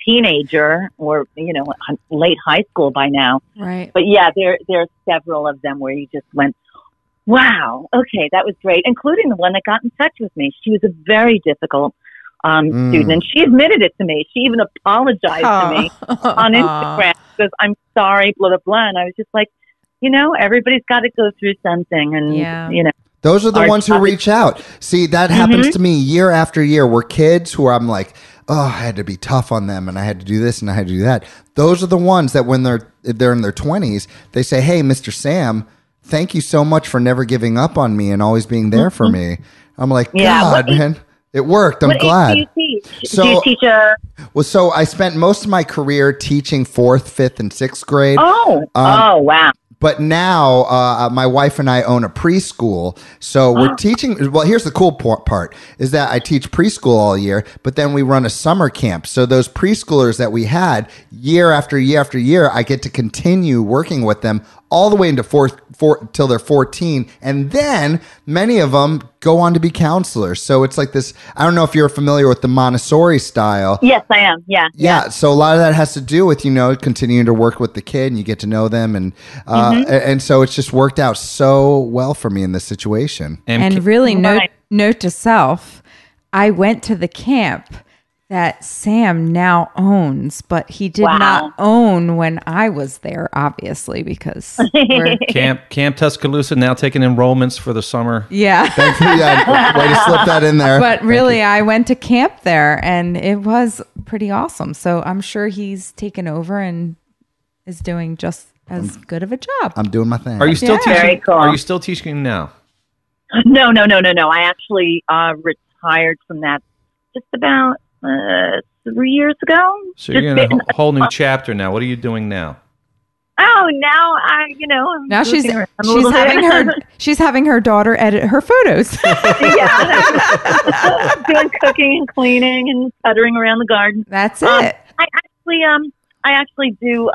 teenager or, late high school by now. Right. But yeah, there are several of them where you just went, wow, okay, that was great, including the one that got in touch with me. She was a very difficult student, and she admitted it to me. She even apologized to me on Instagram because I'm sorry, blah, blah, blah. And I was just like, everybody's got to go through something. And, those are the ones who reach out. See, that happens to me year after year where kids who I'm like, oh, I had to be tough on them and I had to do this and I had to do that. Those are the ones that when they're in their 20s, they say, hey, Mr. Sam, thank you so much for never giving up on me and always being there for me. I'm like, God, man. It worked. I'm glad. What do you teach? Do you teach so I spent most of my career teaching 4th, 5th, and 6th grade. Wow. But now my wife and I own a preschool. So we're teaching. Well, here's the cool part is that I teach preschool all year, but then we run a summer camp. So those preschoolers that we had year after year after year, I get to continue working with them all the way into till they're 14. And then many of them go on to be counselors. So it's like this, I don't know if you're familiar with the Montessori style. Yes, I am. Yeah. So a lot of that has to do with, continuing to work with the kid and you get to know them. And, and so it's just worked out so well for me in this situation. And really note to self, I went to the camp that Sam now owns, but he did not own when I was there, obviously, because we're Camp Tuscaloosa now taking enrollments for the summer. Yeah. Way to slip that in there. But really, I went to camp there, and it was pretty awesome. So I'm sure he's taken over and is doing just as good of a job. I'm doing my thing. Are you still teaching? Very cool. Are you still teaching now? No. I actually retired from that just about 3 years ago. So you're in a whole new chapter now. What are you doing now? Oh, now now she's having her daughter edit her photos. Doing cooking and cleaning and puttering around the garden. That's it. I actually do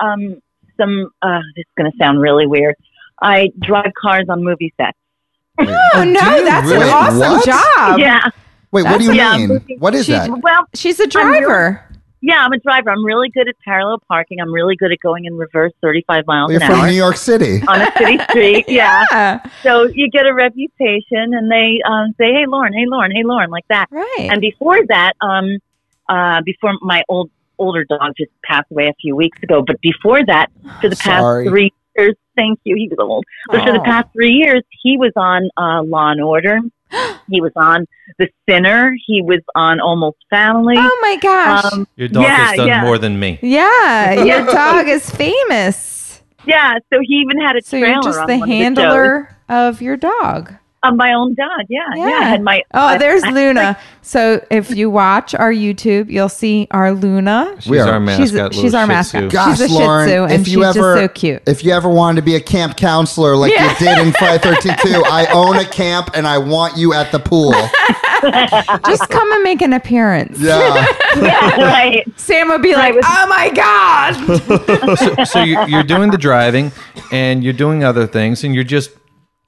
some. This is going to sound really weird. I drive cars on movie sets. Oh no, that's really? An awesome job. Yeah. Wait, what do you mean? What is that? Well, she's a driver. I'm a driver. I'm really good at parallel parking. I'm really good at going in reverse 35 miles an hour. You're from New York City. On a city street, yeah. So you get a reputation, and they say, hey, Lauren, like that. Right. And before that, before my older dog just passed away a few weeks ago, but before that, for the past 3 years, thank you, he was old. But for the past 3 years, he was on Law and Order. He was on The Sinner. He was on Almost Family. Oh my gosh. Your dog has done more than me. Yeah, your dog is famous. Yeah, so he even had a trailer. So you're just the handler of your dog. Of my own dog, yeah. I had my. There's Luna. So if you watch our YouTube, you'll see our Luna. She's our mascot. She's our mascot. Gosh, she's a Lauren, Shih Tzu, and she's just so cute. If you ever wanted to be a camp counselor like you did in Friday 13 2, I own a camp and I want you at the pool. Just come and make an appearance. Yeah. Yeah, right. Sam would be like, "Oh my god!" So you're doing the driving, and you're doing other things, and you're just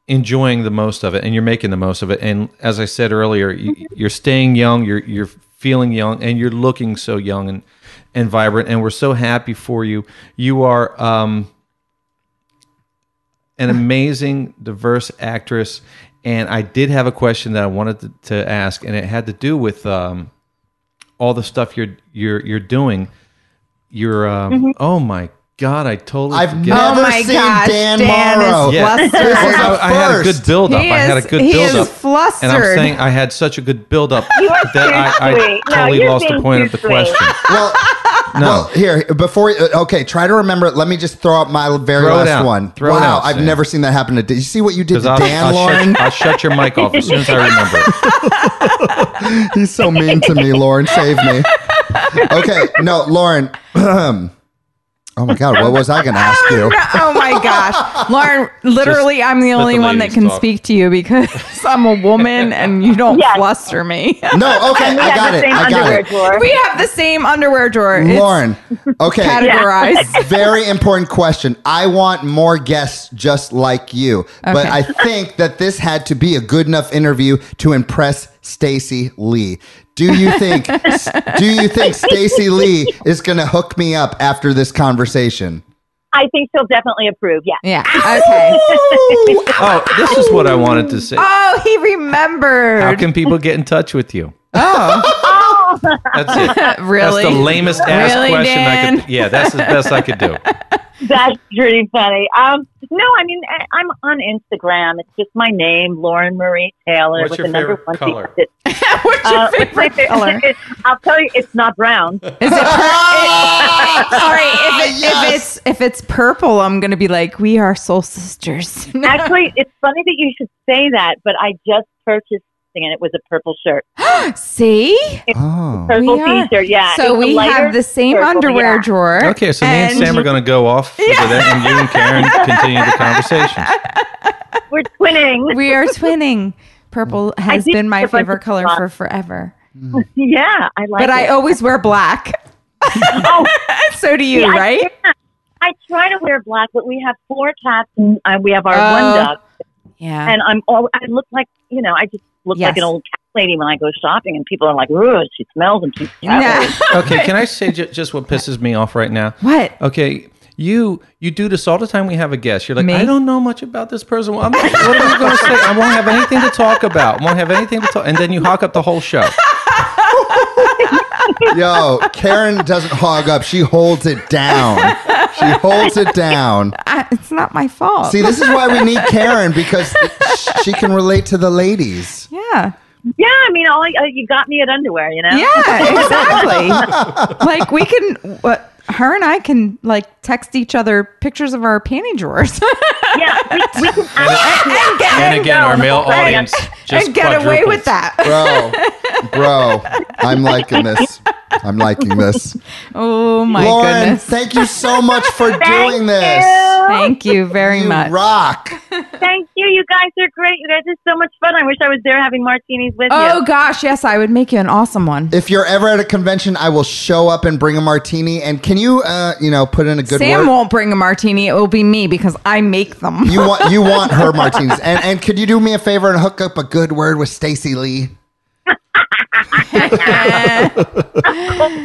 enjoying the most of it, and you're making the most of it. And as I said earlier, you're staying young, you're feeling young, and you're looking so young and vibrant. And we're so happy for you. You are an amazing, diverse actress. And I did have a question that I wanted to ask, and it had to do with all the stuff you're doing. You're oh my God, I totally I've forget. never seen Dan Morrow. Is flustered. I had a good build-up. He I had a good is build-up. flustered. And I'm saying I had such a good build-up You are that I too sweet. No, totally you're lost the being point too of the sweet. question. Well, here, before, okay, try to remember. Let me just throw out my very Throw it last out. one. Throw it wow, out, I've Sam. never seen that happen to Dan. You see what you did to Because Dan, Lauren? I'll shut your mic off as soon as I remember it. He's so mean to me, Lauren. Save me. Okay, no, Lauren. Oh my God, what was I going to ask you? Oh my gosh, Lauren! Literally, I'm the let only the one that ladies can talk. speak to you because I'm a woman and you don't Yes. fluster me. No, okay, We I have got the it. same I got underwear it. drawer. We have the same underwear drawer. It's Lauren, okay. categorized. Very important question. I want more guests just like you. But Okay. I think that this had to be a good enough interview to impress Stacey Lee. Do you think Stacey Lee is going to hook me up after this conversation? I think she'll definitely approve. Yeah. Yeah. Okay. Oh, this is what I wanted to say. Oh, he remembered. How can people get in touch with you? Oh, That's it. Really? That's the lamest ass Really, question Dan? I could. Yeah, that's the best I could do. that's pretty funny. No, I mean, I'm on Instagram. It's just my name, Lauren Marie Taylor. What's with your the number favorite one color? digit. What's your What's my favorite color? I'll tell you, it's not brown. Is it sorry, if it's purple, I'm gonna be like, we are soul sisters. Actually, it's funny that you should say that, but I just purchased something and it was a purple shirt. See? Oh. Purple We are. t-shirt, yeah. So It's a we lighter have the same purple, underwear yeah. drawer. Okay, so me and Sam are going to go off with that, and you and Karen continue the conversation. We're twinning. We are twinning. Purple has did been my a bunch favorite of color stuff. for forever. Yeah, I like But it. I always wear black. Oh, So do you, yeah, right? I try to wear black, but we have 4 cats and we have our one dog. Yeah. And I look like, I just look Yes. like an old cat lady when I go shopping, and people are like, "Ooh, she smells and she's cat Yeah. Okay, can I say just what pisses me off right now? What? Okay, you do this all the time we have a guest. You're like, Me? I don't know much about this person. What are you going to say? I won't have anything to talk about. And then you hawk up the whole show. Yo, Karen doesn't hog up. She holds it down. She holds it down. It's not my fault. See, this is why we need Karen, because she can relate to the ladies. Yeah. Yeah, I mean, you got me at underwear, Yeah, exactly. Like we can, her and I can like text each other pictures of our panty drawers. Yeah, we can And again, our male audience just and get away with quadruples. that. Bro, I'm liking this. Oh my Lauren, goodness. thank you so much for doing this. Thank you very You much. rock. Thank you. You guys are great. You guys are so much fun. I wish I was there having martinis with Oh you. gosh, yes, I would make you an awesome one. If you're ever at a convention, I will show up and bring a martini. And can you, put in a good Sam word? won't bring a martini. It will be me because I make them. You want her martinis. And could you do me a favor and hook up a good word with Stacey Lee?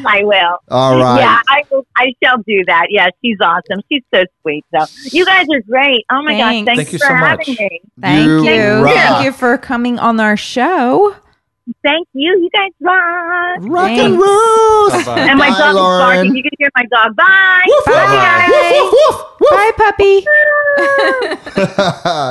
I will. All right. Yeah, I shall do that. Yeah, she's awesome. She's so sweet. So you guys are great. Oh my Thanks. gosh, Thank thanks you for so having much. me. Thank You you. rock. Thank you for coming on our show. Thank you. You guys rock. Rock and Thanks. roll. Bye-bye. And my Bye, dog Lauren. is barking. You can hear my dog. Bye. Bye-bye. Woof, woof, woof, Bye, puppy.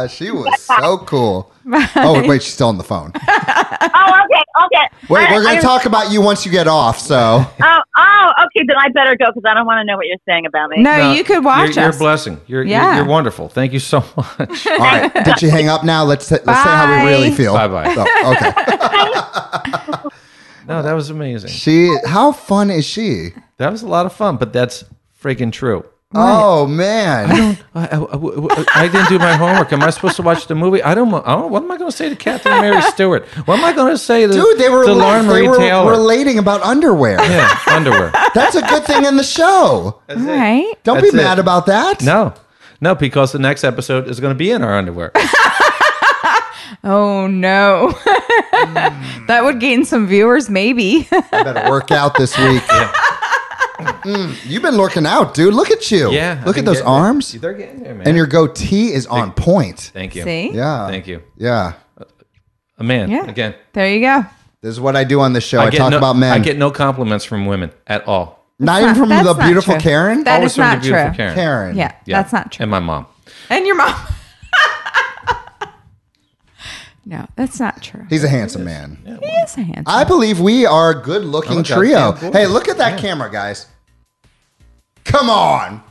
woof. She was so cool. Oh, wait, she's still on the phone. Oh, okay. Okay. Wait, we're going to talk about you once you get off, so. Okay. Then I better go because I don't want to know what you're saying about me. No, you could watch You're a us. blessing. You're wonderful. Thank you so much. All right. Did you hang up now? Let's say how we really feel. Bye-bye. Oh, okay. No, that was amazing. How fun is she? That was a lot of fun, but that's freaking true. Oh, man. I didn't do my homework. Am I supposed to watch the movie? I don't. What am I going to say to Catherine Mary Stewart? What am I going to say to Dude, they were Lauren Marie Taylor? relating about underwear. Yeah, underwear. That's a good thing in the show. All right. Don't That's be mad it. about that. No, because the next episode is going to be in our underwear. Oh, no. That would gain some viewers, maybe. I better work out this week. You've been looking out, dude. Look at you. Yeah. Look at those arms. They're getting there, man. And your goatee is on point. Thank you. See? Yeah. Thank you. Yeah. A man. Yeah. Again. There you go. This is what I do on this show. I talk about men. I get no compliments from women at all. Not even from That's the not beautiful true. Karen? That Always is from the not beautiful true. Karen. Karen. Yeah, that's not true. And my mom. And your mom. No, that's not true. He's a handsome man. Yeah, He is a handsome. I believe we are a good-looking Oh, trio. goddamn Hey, look at that camera, guys. Come on.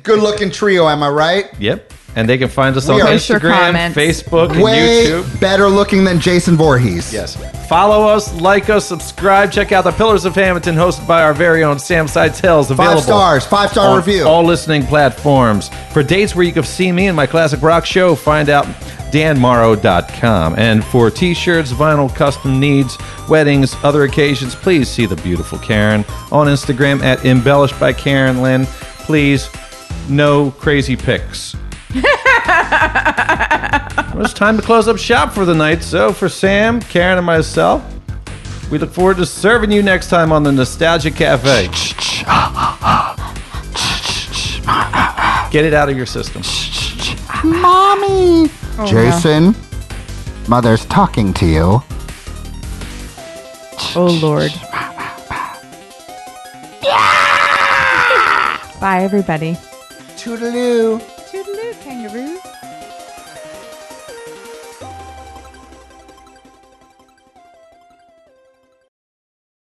Good-looking trio, am I right? Yep. And they can find us on We are- Post your Instagram, comments. Facebook, and Way YouTube. better looking than Jason Voorhees. Yes. Follow us, like us, subscribe. Check out The Pillars of Hamilton, hosted by our very own Sam Seitzels. Available 5 stars. 5-star on review. all listening platforms. For dates where you can see me in my classic rock show, find out danmorrow.com. And for t-shirts, vinyl, custom needs, weddings, other occasions, please see the beautiful Karen on Instagram at embellished by Karen Lynn. Please, no crazy pics. Well, it's time to close up shop for the night. So for Sam, Karen, and myself, we look forward to serving you next time on the Nostalgia Cafe. Get it out of your system. Mommy. Jason, Mother's talking to you. Oh, Lord. Bye, everybody. Toodaloo.